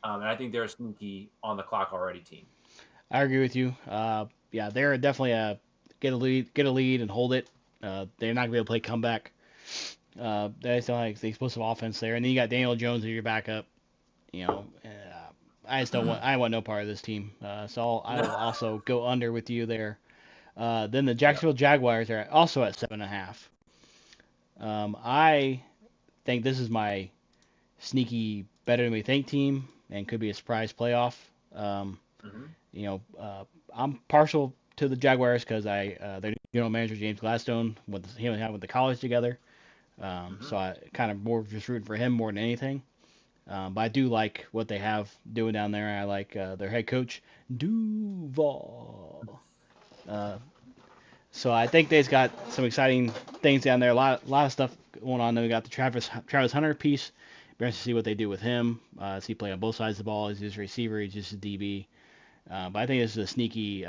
And I think they're a sneaky on the clock already team. I agree with you. Yeah, they're definitely a get a lead, and hold it. They're not gonna be able to play comeback. They still have the explosive offense there, and then you got Daniel Jones as your backup. I just don't want. I want no part of this team. So I will also go under with you there. Then the Jacksonville Jaguars are also at 7.5. I think this is my sneaky better than we think team and could be a surprise playoff. I'm partial to the Jaguars because their general manager James Gladstone with him and with the college together. So I kind of more just rooting for him more than anything. But I do like what they have doing down there. I like their head coach Duval. So I think they've got some exciting things down there. A lot of stuff going on. Then we got the Travis Hunter piece. Be interested to see what they do with him. Is he play on both sides of the ball? Is he just a receiver? He's just a DB. But I think this is a sneaky.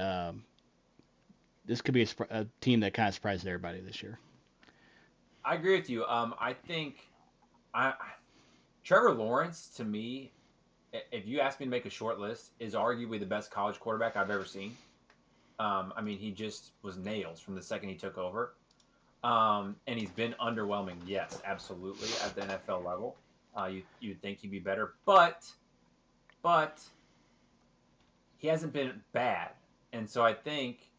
This could be a team that kind of surprises everybody this year. I agree with you. I think Trevor Lawrence, to me, if you ask me to make a short list, is arguably the best college quarterback I've ever seen. I mean, he just was nails from the second he took over. And he's been underwhelming, yes, absolutely, at the NFL level. You'd think he'd be better, but he hasn't been bad. And so I think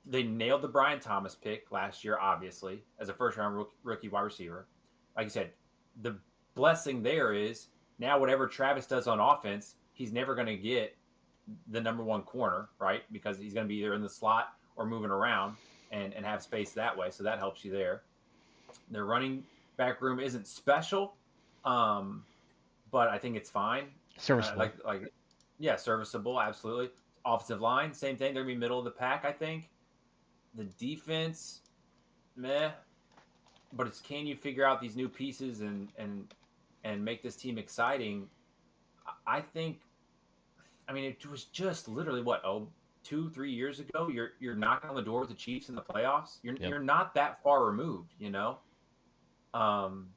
they nailed the Brian Thomas pick last year, obviously, as a first-round rookie wide receiver. Like I said, the blessing there is now whatever Travis does on offense, he's never going to get the number one corner, right? Because he's going to be either in the slot or moving around and have space that way. So that helps you there. Their running back room isn't special, Um, but I think it's fine. Serviceable. Yeah, serviceable, absolutely. Offensive line, same thing. They're gonna be middle of the pack, I think. The defense, meh. But it's can you figure out these new pieces and make this team exciting? I think. I mean, it was just literally what 2-3 years ago. You're knocking on the door with the Chiefs in the playoffs. You're Yep. you're not that far removed, you know. Um,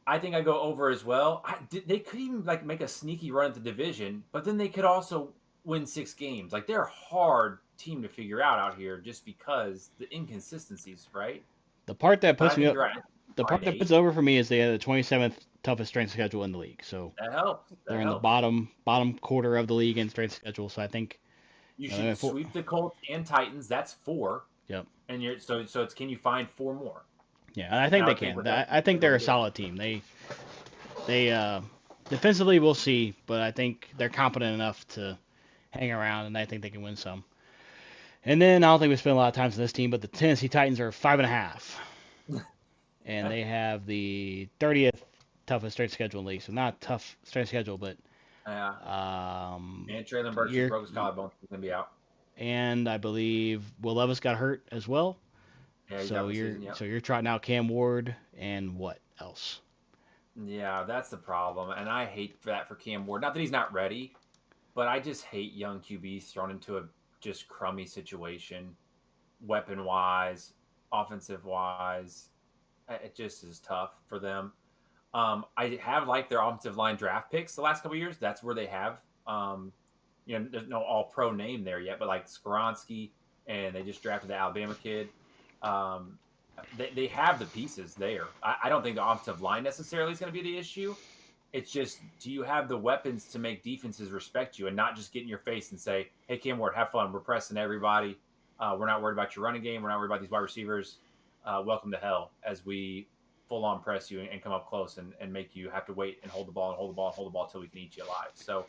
I think I go over as well. They could even like make a sneaky run at the division, but then they could also win 6 games. Like they're a hard team to figure out here, just because the inconsistencies, right? The part that But I puts me think up, they're at the part five that puts eight. over for me is they had the 27th toughest strength schedule in the league. So That helps. they're That in the helps. bottom quarter of the league in strength schedule. So I think You they should went four. sweep the Colts and Titans. That's 4, Yep. and you're so it's can you find 4 more? Yeah, and I And think I they would think can. with that, I think they they're a do. solid team. They defensively we'll see, but I think they're competent enough to hang around, and I think they can win some. And then I don't think we spend a lot of time on this team, but the Tennessee Titans are 5.5, and they have the 30th toughest strength schedule in the league. So not tough strength schedule, but Yeah. And Traylon Burks just you're broke his collarbone. He's gonna be out. and I believe Will Levis got hurt as well. Yeah, he's out So for the you're season. Yep. so you're trotting out Cam Ward and what else? Yeah, that's the problem, and I hate that for Cam Ward. Not that he's not ready, but I just hate young QBs thrown into a just crummy situation, weapon wise, offensive wise. It just is tough for them. I have liked their offensive line draft picks the last couple of years. That's where they have, there's no all pro name there yet, but like Skoronski, and they just drafted the Alabama kid. Um, they have the pieces there. I don't think the offensive line necessarily is going to be the issue. It's just, do you have the weapons to make defenses respect you and not just get in your face and say, hey, Cam Ward, have fun. We're pressing everybody. We're not worried about your running game. We're not worried about these wide receivers. Welcome to hell as we full on press you and come up close and make you have to wait and hold the ball and hold the ball and hold the ball until we can eat you alive. So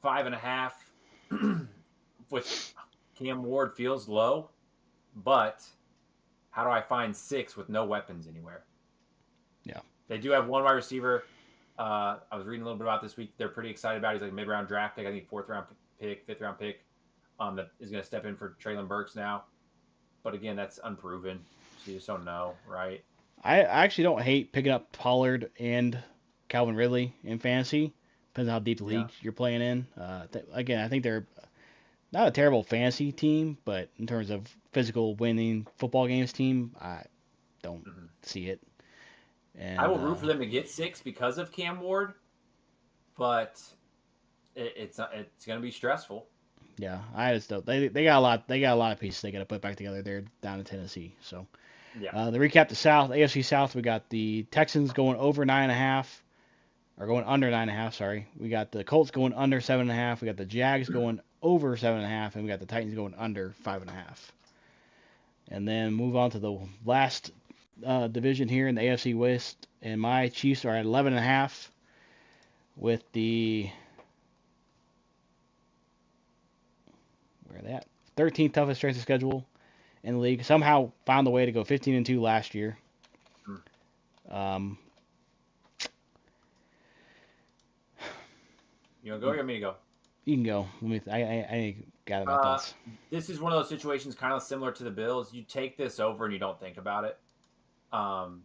5.5 with Cam Ward feels low, but how do I find 6 with no weapons anywhere? Yeah. They do have one wide receiver. I was reading a little bit about this week. They're pretty excited about. He's like a mid-round draft pick. I think 4th-round pick, 5th-round pick. That is going to step in for Traylon Burks now. But again, that's unproven, so you just don't know, right? I actually don't hate picking up Pollard and Calvin Ridley in fantasy. Depends on how deep the Yeah. league you're playing in. Again, I think they're not a terrible fantasy team, but in terms of physical winning football games team, I don't Mm-hmm. see it. I And will root for them to get 6 because of Cam Ward, but it's going to be stressful. yeah, I just don't. They got a lot. They got a lot of pieces they got to put back together. They're down in Tennessee. So Yeah. the recap: the South, AFC South, we got the Texans going over 9.5. Or going under 9.5, sorry. We got the Colts going under 7.5. We got the Jags going over 7.5, and we got the Titans going under 5.5. And then move on to the last division here in the AFC West, and my Chiefs are at 11.5 with the where are they at? 13th toughest strength of schedule in the league. Somehow found the way to go 15-2 last year. Mm. Um, You want to go or you want me to go? you can go. I gather my Uh, thoughts. this is one of those situations kind of similar to the Bills. You take this over and you don't think about it. Um,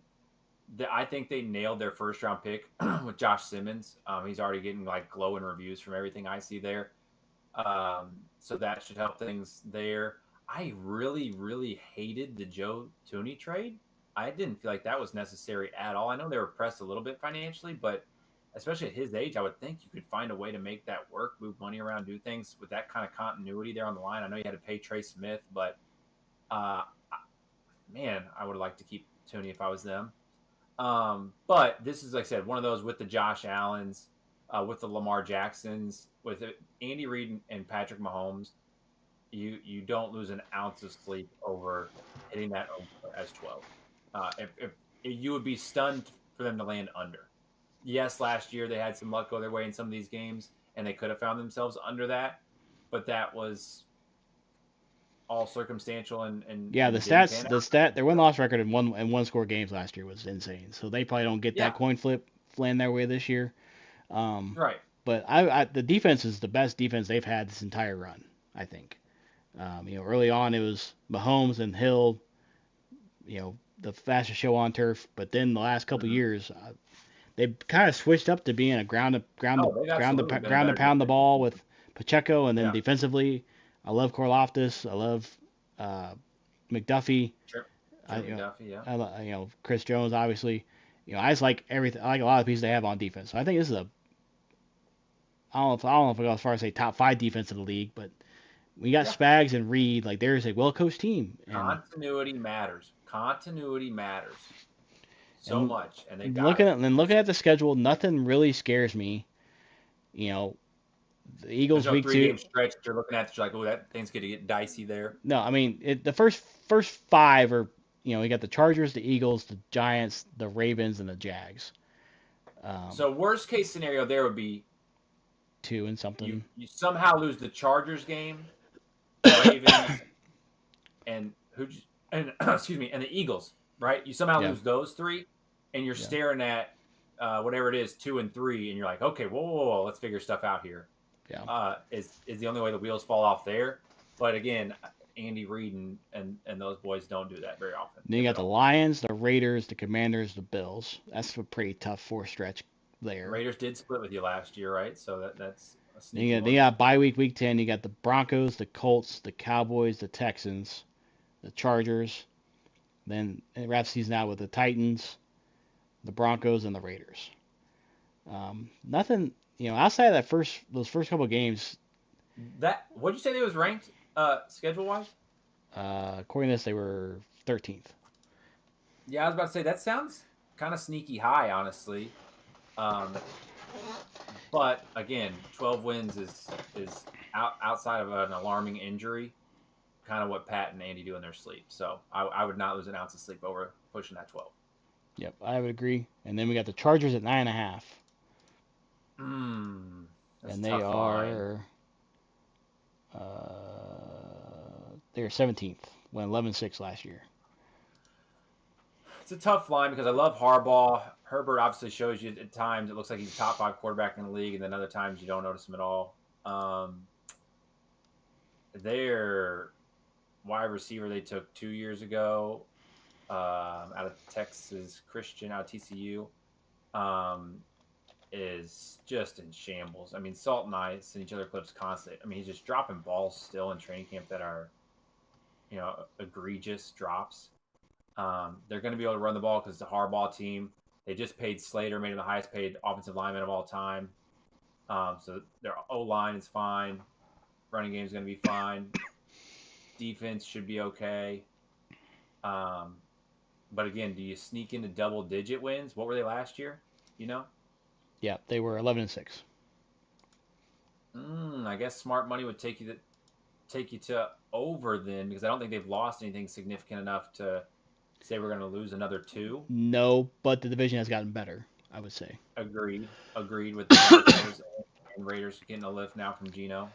I think they nailed their 1st-round pick with Josh Simmons. He's already getting like glowing reviews from everything I see there. So that should help things there. I really, really hated the Joe Tooney trade. I didn't feel like that was necessary at all. I know they were pressed a little bit financially, but especially at his age, I would think you could find a way to make that work, move money around, do things with that kind of continuity there on the line. I know you had to pay Trey Smith, but uh, man, I would like to keep Tooney if I was them. But this is, like I said, one of those with the Josh Allens, with the Lamar Jacksons, with Andy Reid and Patrick Mahomes. You don't lose an ounce of sleep over hitting that over as 12. If you would be stunned for them to land under. Yes, last year they had some luck go their way in some of these games, and they could have found themselves under that, but that was all circumstantial and Yeah, and didn't pan out. their win-loss record in one score games last year was insane. So they probably don't get that Yeah, coin flip land their way this year. Um, right. but the defense is the best defense they've had this entire run, I think. Early on it was Mahomes and Hill, the fastest show on turf. But then the last couple Hmm. years, they've kind of switched up to being a Oh, they've absolutely been a ground to better pound the defense. ball with Pacheco, and then Yeah, defensively, I love Karlaftis, I love uh, McDuffie, Trent McDuffie. Yeah. Chris Jones, obviously. I just like everything. I like a lot of pieces they have on defense. So I think this is a I don't know if I go as far as say top five defense in the league, but we got Yeah. Spags and Reed. Like there's a well coached team, and Continuity matters. Continuity matters so and much, and they've got it. looking at the schedule, nothing really scares me. You know, the There's Eagles no week three two. game stretch that you're looking at that you're like, oh, that thing's going to get dicey there. No, I mean the first five are we got the Chargers, the Eagles, the Giants, the Ravens, and the Jags. So worst case scenario there would be Two and you something. you somehow lose the Chargers game, the Ravens, and excuse me, and the Eagles, right? You somehow Yeah, lose those three, and you're yeah, staring at whatever it is, 2-3, and you're like, okay, whoa, let's figure stuff out here. yeah. Is the only way the wheels fall off there. But again, Andy Reid and those boys don't do that very often, Then you if got at the all. Lions, the Raiders, the Commanders, the Bills. That's a pretty tough four stretch The there. Raiders did split with you last year, right? So that's a Then sneaky you one. got bye week 10. You got the Broncos, the Colts, the Cowboys, the Texans, the Chargers. Then it wraps season out with the Titans, the Broncos, and the Raiders. Nothing, outside of those first couple of games. That what'd you say they was ranked schedule wise? According to this, they were 13th. Yeah, I was about to say that sounds kind of sneaky high, honestly. Um, but again, 12 wins is outside of an alarming injury, kind of what Pat and Andy do in their sleep. So I would not lose an ounce of sleep over pushing that 12. Yep, I would agree. And then we got the Chargers at 9.5, That's a and they tough line. are they're 17th, went 11-6 last year. It's a tough line because I love Harbaugh. Herbert obviously shows you at times it looks like he's a top 5 quarterback in the league, and then other times you don't notice him at all. Their wide receiver they took 2 years ago out of Texas Christian, out of TCU, is just in shambles. I mean, Salt and I send each other clips constantly. I mean, he's just dropping balls still in training camp that are, egregious drops. They're going to be able to run the ball because it's a Harbaugh team. They just paid Slater, made him the highest paid offensive lineman of all time. So their O-line is fine. Running game is going to be fine. Defense should be okay. But again, do you sneak into double-digit wins? What were they last year? Yeah, they were 11-6. I guess smart money would take you to over then, because I don't think they've lost anything significant enough to say we're going to lose another two. No, but the division has gotten better, I would say. Agreed with the Broncos and Raiders getting a lift now from Geno.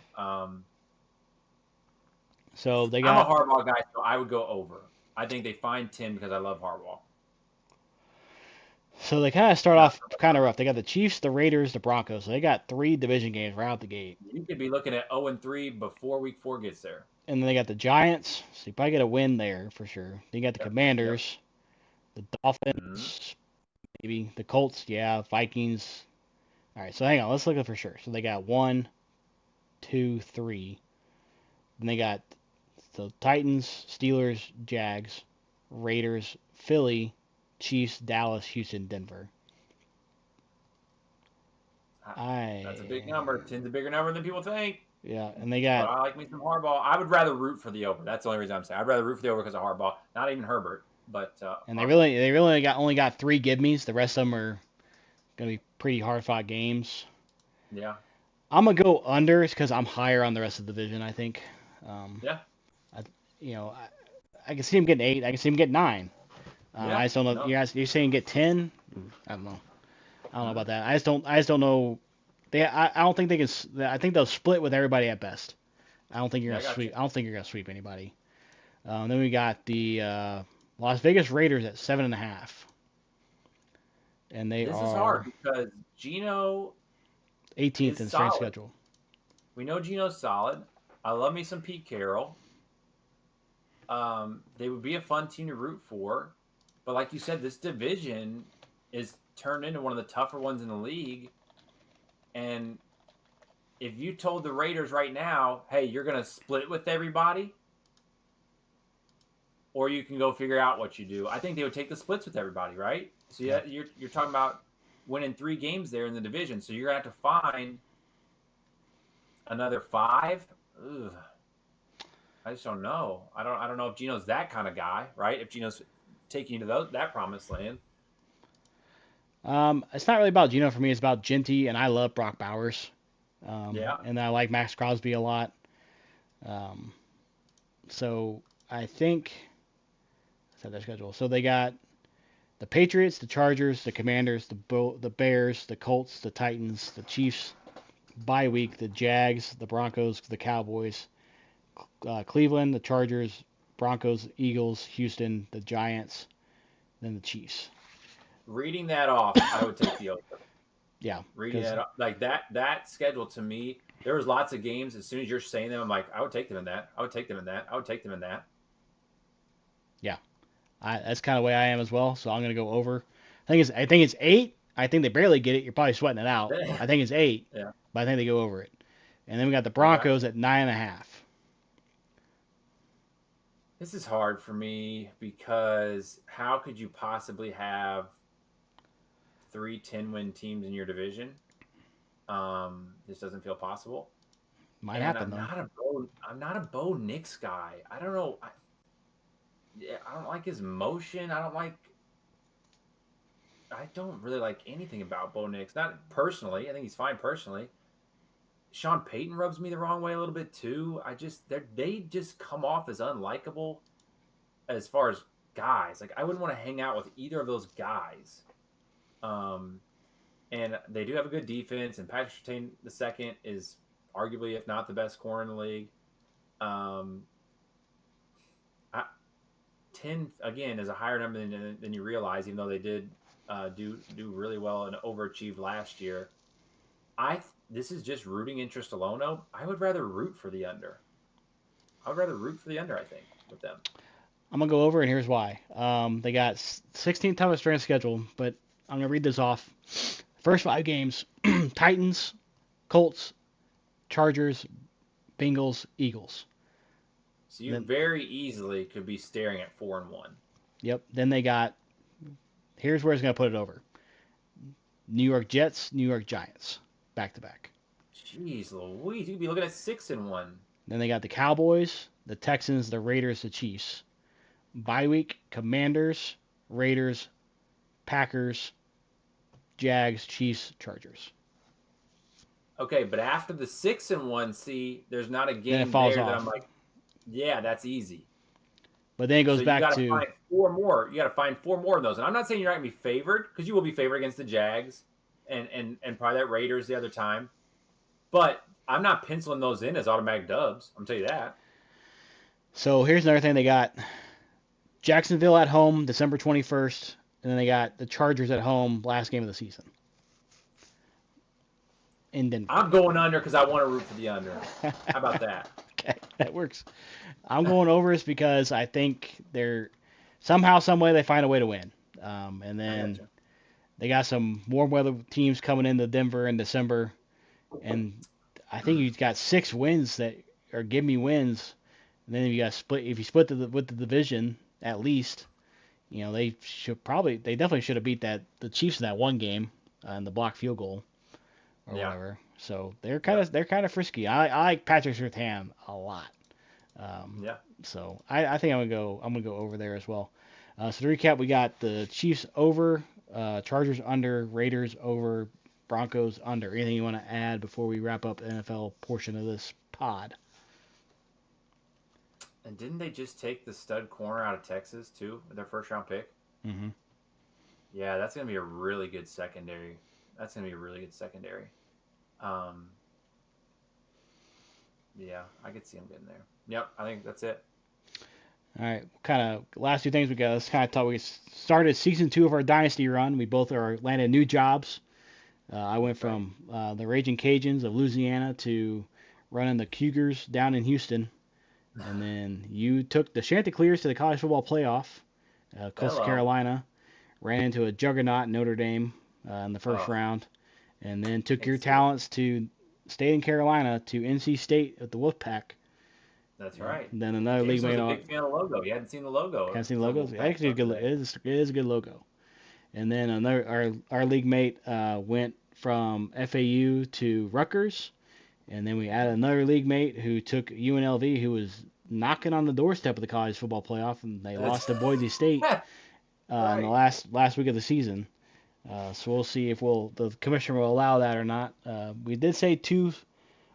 So they I'm a got Harbaugh guy, so I would go over. I think they find 10 because I love Harbaugh. so they kind of start off kind of rough. They got the Chiefs, the Raiders, the Broncos. So they got three division games right out the gate. You could be looking at 0-3 before Week 4 gets there. And then they got the Giants. So you probably get a win there for sure. Then you got the Yep. Commanders, the Yep. Mm-hmm. Dolphins, maybe the Colts. Yeah, Vikings. All right, so hang on. Let's look at for sure. So they got 1, 2, 3. Then they got the Titans, Steelers, Jags, Raiders, Philly, Chiefs, Dallas, Houston, Denver. That's a big number. 10's a bigger number than people think. Yeah, and they But got I like me some Harbaugh. I would rather root for the over. That's the only reason I'm saying. I'd rather root for the over because of Harbaugh. Not even Herbert, but and Harbaugh. they really only got three give me's. The rest of them are gonna be pretty hard fought games. Yeah. I'm gonna go under because I'm higher on the rest of the division. I think. Yeah. I, you know, I can see him getting 8. I can see him getting 9. Yeah. I just don't know. No. You're saying get 10? I don't know. I don't know about that. I just don't know. I don't think they can. I think they'll split with everybody at best. I don't think you're Yeah, I gonna got you. sweep. I don't think you're gonna sweep anybody. Then we got the Las Vegas Raiders at 7.5, and they This is hard are because Geno 18th is in strength solid. schedule. We know Geno's solid. I love me some Pete Carroll. They would be a fun team to root for. But like you said, this division is turned into one of the tougher ones in the league. And if you told the Raiders right now, hey, you're going to split with everybody, or you can go figure out what you do, I think they would take the splits with everybody, right? So Yeah. you're talking about winning 3 games there in the division. So you're going to have to find another 5. Ugh. I just don't know. I don't know if Geno's that kind of guy, right? If Geno's taking you to that promised land. It's not really about Geno for me. It's about Genty, and I love Brock Bowers. Yeah. And I like Max Crosby a lot. Um, so I think that's their schedule. So they got the Patriots, the Chargers, the Commanders, the Bears, the Colts, the Titans, the Chiefs. Bye week, the Jags, the Broncos, the Cowboys, Cleveland, the Chargers, Broncos, Eagles, Houston, the Giants, then the Chiefs. Reading that off, I would take the over. Yeah, Reading because that off, like that schedule to me, there was lots of games. As soon as you're saying them, I'm like, I would take them in that. I would take them in that. I would take them in that. yeah, that's kind of the way I am as well. So I'm gonna go over. I think it's 8. I think they barely get it. You're probably sweating it out. I think it's 8, Yeah, but I think they go over it. And then we got the I got Broncos you. at 9.5. This is hard for me because how could you possibly have 3 10-win teams in your division? This doesn't feel possible. Might And happen though. I'm not a Bo Nix guy. I don't know. Yeah, I don't like his motion. I don't really like anything about Bo Nix. Not personally. I think he's fine personally. Sean Payton rubs me the wrong way a little bit too. They just come off as unlikable as far as guys. Like I wouldn't want to hang out with either of those guys. Um, and they do have a good defense. And Patrick Surtain the second is arguably, if not the best corner in the league. Um, I, 10 again is a higher number than you realize, even though they did do really well and overachieved last year. This is just rooting interest alone. Though I would rather root for the under. I would rather root for the under. I think with them. I'm gonna go over, and here's why. They got 16 toughest strength schedule, but I'm gonna read this off. First 5 games: Titans, Colts, Chargers, Bengals, Eagles. So you Then, very easily could be staring at 4-1. yep. Then they got. Here's where it's gonna put it over: New York Jets, New York Giants, back to back. Jeez Louise, you could be looking at 6-1. Then they got the Cowboys, the Texans, the Raiders, the Chiefs. Bye week: Commanders, Raiders, Packers, Jags, Chiefs, Chargers. Okay, but after the 6-1, see, there's not a Then it game falls there that I'm off. like, yeah, that's easy. But then it goes So you back got to to find 4 more. You got to find 4 more of those. And I'm not saying you're not going to be favored because you will be favored against the Jags and probably that Raiders the other time. But I'm not penciling those in as automatic dubs. I'm tell you that. So here's another thing they got: Jacksonville at home, December 21st, and then they got the Chargers at home, last game of the season in Denver. I'm going under because I want to root for the under. How about that? Okay, that works. I'm going overs because I think they're somehow, some way they find a way to win. And I got then you. they got some warm weather teams coming into Denver in December, and I think you've got 6 wins that are give me wins. And then you got split. If you split with the division, at least they definitely should have beat the Chiefs in that one game in the block field goal or Yeah. whatever. So Yep. they're kind of frisky. I like Patrick Surtain a lot. Um, Yeah. so I think I'm gonna go over there as well. So to recap, we got the Chiefs over, Chargers under, Raiders over, Broncos under. Anything you want to add before we wrap up the NFL portion of this pod? And didn't they just take the stud corner out of Texas too with their first round pick? Hmm. Yeah, that's gonna be a really good secondary. That's gonna be a really good secondary. Um, yeah, I could see them getting there. Yep, I think that's it. All right, kind of last two things we got. Let's kind of talk. We started season 2 of our dynasty run. We both are landed new jobs. I went That's right. from the Raging Cajuns of Louisiana to running the Cougars down in Houston, and then you took the Chanticleers to the College Football Playoff. Coastal Hello. Carolina ran into a juggernaut Notre Dame in the first Oh, round, and then took hate your to see it. talents to State in Carolina to NC State at the Wolfpack. That's right. And then another league Jameson was mate a on. big fan of the logo. You hadn't seen the logo Can't see the for the logos. Wolfpack Actually, a until good. today. It is a good logo. And then another our league mate went from FAU to Rutgers, and then we added another league mate who took UNLV, who was knocking on the doorstep of the college football playoff, and they That's lost to Boise State in the right. last week of the season. So we'll see if the commissioner will allow that or not. We did say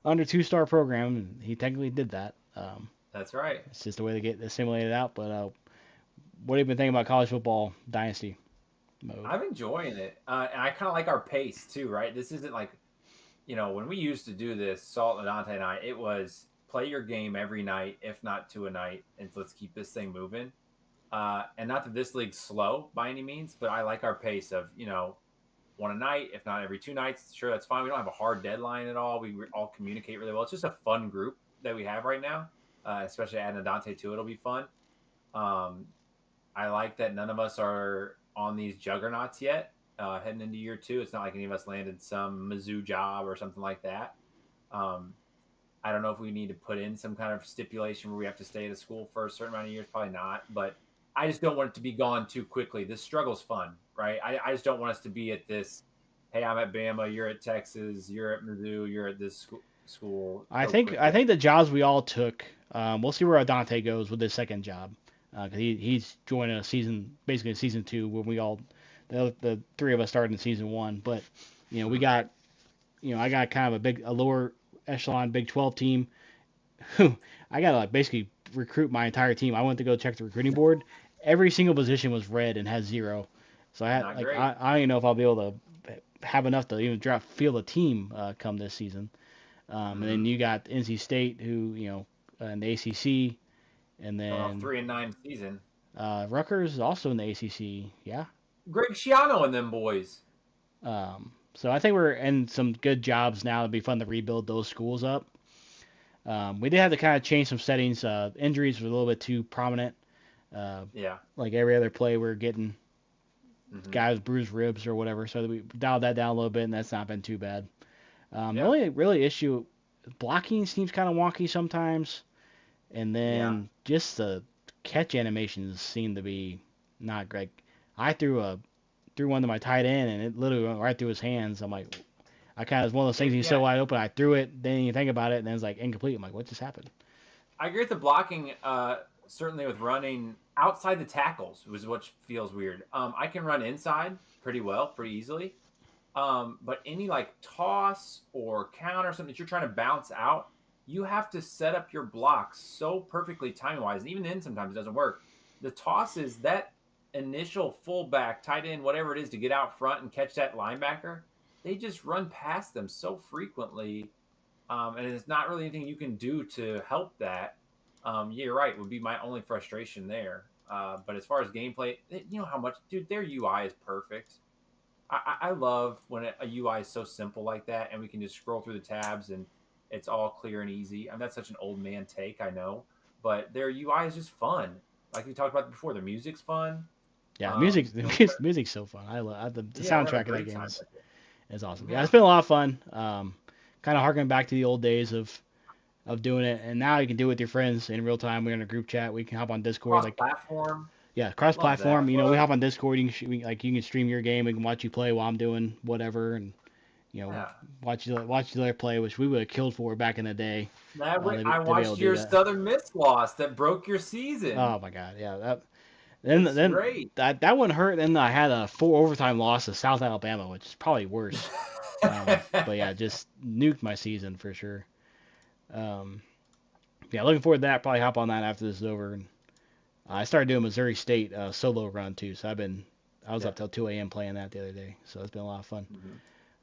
under 2-star program, and he technically did that. That's right. It's just the way they get assimilated out. But what have you been thinking about college football dynasty mode? I'm enjoying it. And I kind of like our pace too, right? This isn't like, when we used to do this, Salt and Dante and I, it was play your game every night, if not two a night, and let's keep this thing moving. And not that this league's slow by any means, but I like our pace of, one a night, if not every 2 nights. Sure, that's fine. We don't have a hard deadline at all. We all communicate really well. It's just a fun group that we have right now, especially adding a Dante to it. It'll be fun. Um, I like that none of us are on these juggernauts yet. Heading into year 2, it's not like any of us landed some Mizzou job or something like that. Um, I don't know if we need to put in some kind of stipulation where we have to stay at a school for a certain amount of years. Probably not, but I just don't want it to be gone too quickly. This struggle's fun, right? I just don't want us to be at this. Hey, I'm at Bama. You're at Texas. You're at Mizzou. You're at this school I so think quickly. the jobs we all took. We'll see where Dante goes with his second job, because he's joining a season, basically season 2, when we all the three of us started in season 1. But we Mhm. got I got kind of a lower echelon Big 12 team. Who I got to like basically recruit my entire team. I went to go check the recruiting board. Every single position was red and has 0. So I had Not great. I don't even know if I'll be able to have enough to even draft field a team come this season. And then Mm-hmm. you got NC State, who in the ACC, and Coming off then 3-9 season. Rutgers is also in the ACC. Yeah. Greg Schiano and them boys. So I think we're in some good jobs now. It'd be fun to rebuild those schools up. We did have to kind of change some settings. Injuries were a little bit too prominent. Uh, Yeah. like every other play, we're getting Mm-hmm. guys bruised ribs or whatever. So we dialed that down a little bit, and that's not been too bad. The Yeah. only really issue, blocking seems kind of wonky sometimes, and Yeah. then just the catch animations seem to be not great. I threw one to my tight end, and it literally went right through his hands. I'm like, I kind of was one of those things. He's so Yeah. wide open, I threw it. Then you think about it, and then it's like incomplete. I'm like, what just happened? I agree with the blocking. Certainly with running outside the tackles was what feels weird. I can run inside pretty well, pretty easily. But any like toss or count or something that you're trying to bounce out, you have to set up your blocks so perfectly timing wise. And even then, sometimes it doesn't work. The toss is that initial fullback, tight end, whatever it is, to get out front and catch that linebacker. They just run past them so frequently, and it's not really anything you can do to help that. Yeah, you're right. Would be my only frustration there. But as far as gameplay, you know how much, dude, their UI is perfect. I love when a UI is so simple like that, and we can just scroll through the tabs and it's all clear and easy. I mean, that's such an old man take, I know, but their UI is just fun. Like we talked about before, the music's fun. Yeah, Um, music's you know, music's so fun. I love the yeah, we're having a soundtrack of that great game time with it. is awesome. Yeah, Yeah, it's been a lot of fun. Kind of harking back to the old days of doing it, and now you can do it with your friends in real time. We're in a group chat. We can hop on Discord. cross Like, platform, yeah, love cross-platform. that. We hop on Discord. Like you can stream your game. We can watch you play while I'm doing whatever, and Yeah, watch the other play, which we would have killed for back in the day. I To be able watched to do your that. Southern Miss loss that broke your season. Oh my god, yeah. That's Then great. that one hurt. Then I had a 4 overtime loss to South Alabama, which is probably worse. But yeah, just nuked my season for sure. Um, yeah, looking forward to that. Probably hop on that after this is over. And I started doing Missouri State solo run too, so I was Yeah. up till 2 a.m. playing that the other day, so it's been a lot of fun.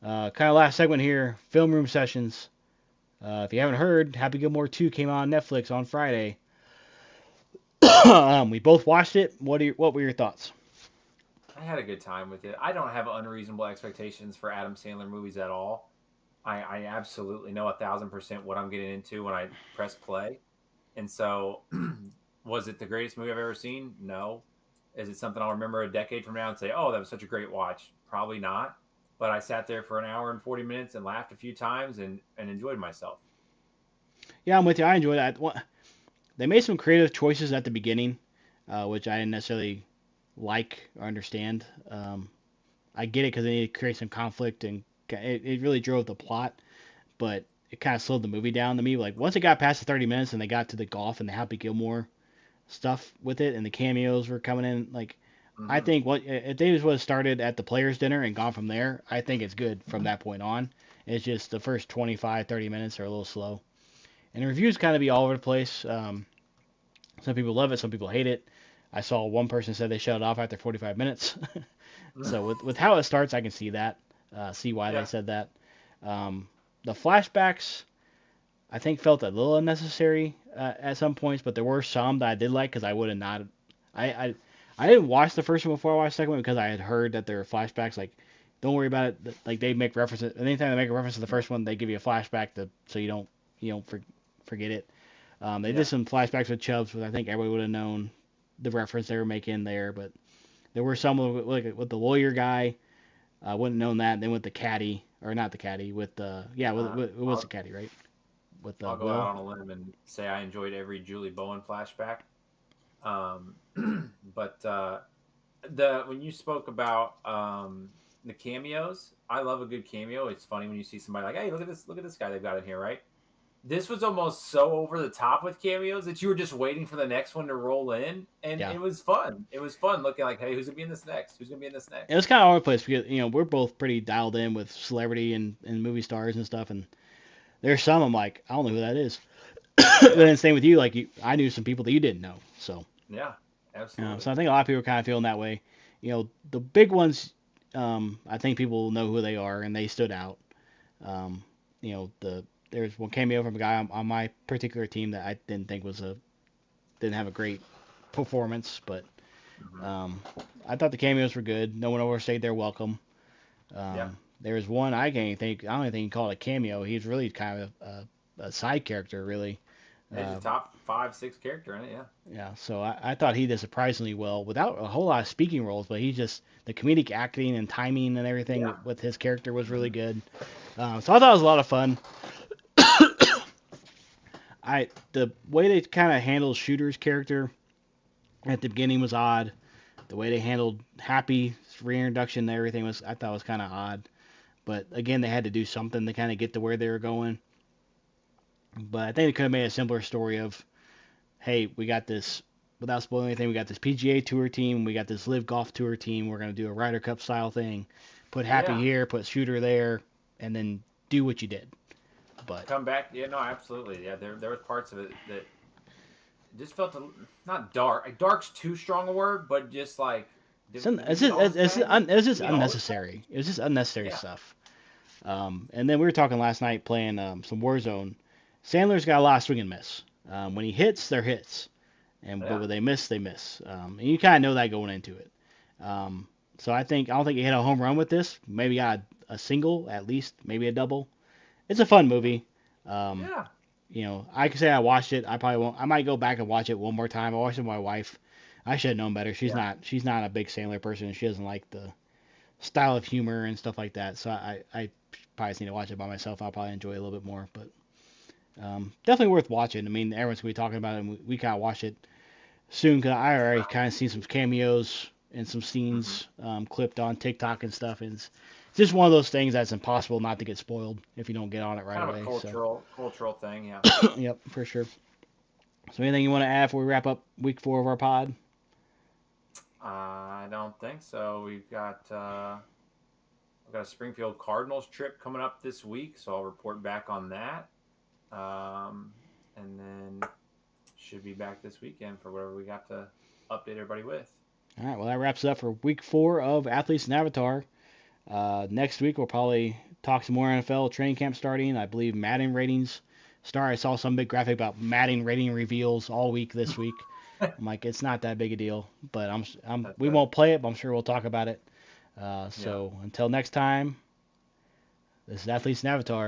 Mhm. Kind of last segment here, film room sessions. If you haven't heard, Happy Gilmore 2 came on Netflix on Friday. We both watched it. What were your thoughts? I had a good time with it. I don't have unreasonable expectations for Adam Sandler movies at all. I absolutely know 1,000% what I'm getting into when I press play. And so, was it the greatest movie I've ever seen? No. Is it something I'll remember a decade from now and say, oh, that was such a great watch? Probably not. But I sat there for an hour and 40 minutes and laughed a few times and enjoyed myself. Yeah, I'm with you. I enjoyed that. They made some creative choices at the beginning, which I didn't necessarily like or understand. I get it because they needed to create some conflict and it really drove the plot, but it kind of slowed the movie down to me. Like once it got past the 30 minutes and they got to the golf and the Happy Gilmore stuff with it and the cameos were coming in, like I Mm-hmm. think what if they just would have started at the players' dinner and gone from there, I think it's good from that point on. It's just the first 25, 30 minutes are a little slow. And the reviews kind of be all over the place. Some people love it, some people hate it. I saw one person said they shut it off after 45 minutes. So with how it starts, I can see that, see why they Yeah. said that. The flashbacks, I think, felt a little unnecessary at some points, but there were some that I did like because I would have not. I, I I didn't watch the first one before I watched the second one because I had heard that there were flashbacks. Like, don't worry about it. Like they make references. Anytime they make a reference to the Yeah. first one, they give you a flashback so you don't forget it. They did Yeah. some flashbacks with Chubbs, which I think everybody would have known the reference they were making there. But there were some like with the lawyer guy. I wouldn't have known that. And then with the caddy, or not the caddy, with the yeah, Uh, it was the I'll caddy, right? With the I'll go out Will. on a limb and say I enjoyed every Julie Bowen flashback. Um, but the when you spoke about the cameos, I love a good cameo. It's funny when you see somebody like, hey, look at this guy they've got in here, right? This was almost so over the top with cameos that you were just waiting for the next one to roll in, and Yeah, it was fun. It was fun looking like, hey, who's gonna be in this next? Who's gonna be in this it next? was kind of all over the place because we're both pretty dialed in with celebrity and movie stars and stuff, and there's some I'm like I don't know who that is. But Yeah, then same with you, like I knew some people that you didn't know, so yeah, absolutely. so I think a lot of people are kind of feeling that way. The big ones, I think people know who they are and they stood out. Um, there's one cameo from a guy on my particular team that I didn't think didn't have a great performance, but Hmm. um, I thought the cameos were good. No one overstayed their welcome. Yeah, There was one I don't even think you call it a cameo. He's really kind of a side character, really. he's a Uh, top 5, 6 character in it. Yeah, yeah, so I thought he did surprisingly well without a whole lot of speaking roles, but he just the comedic acting and timing and everything yeah. with his character was really Hmm. good. So I thought it was a lot of fun. The way they kind of handled Shooter's character at the beginning was odd. The way they handled Happy's reintroduction and everything was I thought was kind of odd. But again, they had to do something to kind of get to where they were going. But I think they could have made a simpler story of, hey, we got this, without spoiling anything, we got this PGA Tour team, we got this Live Golf Tour team. We're gonna do a Ryder Cup style thing. Put Happy Yeah. here, put Shooter there, and then do what you did. But Come back. Yeah, no, absolutely. Yeah, there was parts of it that just felt not dark. Like, dark's too strong a word, but just like, do we need all this madness? it was Do just we need all this madness? unnecessary. It was just unnecessary Yeah, stuff. And then we were talking last night playing some Warzone. Sandler's got a lot of swing and miss. When he hits, they're hits, but yeah, when they miss, they miss. And you kind of know that going into it. Um, so I don't think he hit a home run with this. Maybe got a single at least, maybe a double. It's a fun movie. Um, yeah, I can say I watched it. I probably won't. I might go back and watch it one more time. I watched it with my wife. I should have known better. yeah. She's not a big Sandler person. She doesn't like the style of humor and stuff like that. So I probably just need to watch it by myself. I'll probably enjoy it a little bit more. But definitely worth watching. I mean, everyone's gonna be talking about it, and we kind of watch it soon because I already kind of seen some cameos and some Hmm. scenes clipped on TikTok and stuff. And it's just one of those things that's impossible not to get spoiled if you don't get on it right Kind of a away. So, cultural thing. Yeah. yep, for sure. So, anything you want to add before we wrap up week 4 of our pod? I don't think so. We've got a Springfield Cardinals trip coming up this week, so I'll report back on that. And then should be back this weekend for whatever we got to update everybody with. All right, well, that wraps it up for week 4 of Athletes and Avatar. Next week, we'll probably talk some more NFL training camp starting. I believe Madden ratings start. I saw some big graphic about Madden rating reveals all week this week. I'm like, it's not that big a deal, but That's we right. won't play it, but I'm sure we'll talk about it. Yeah. So until next time, this is Athletes and Avatars.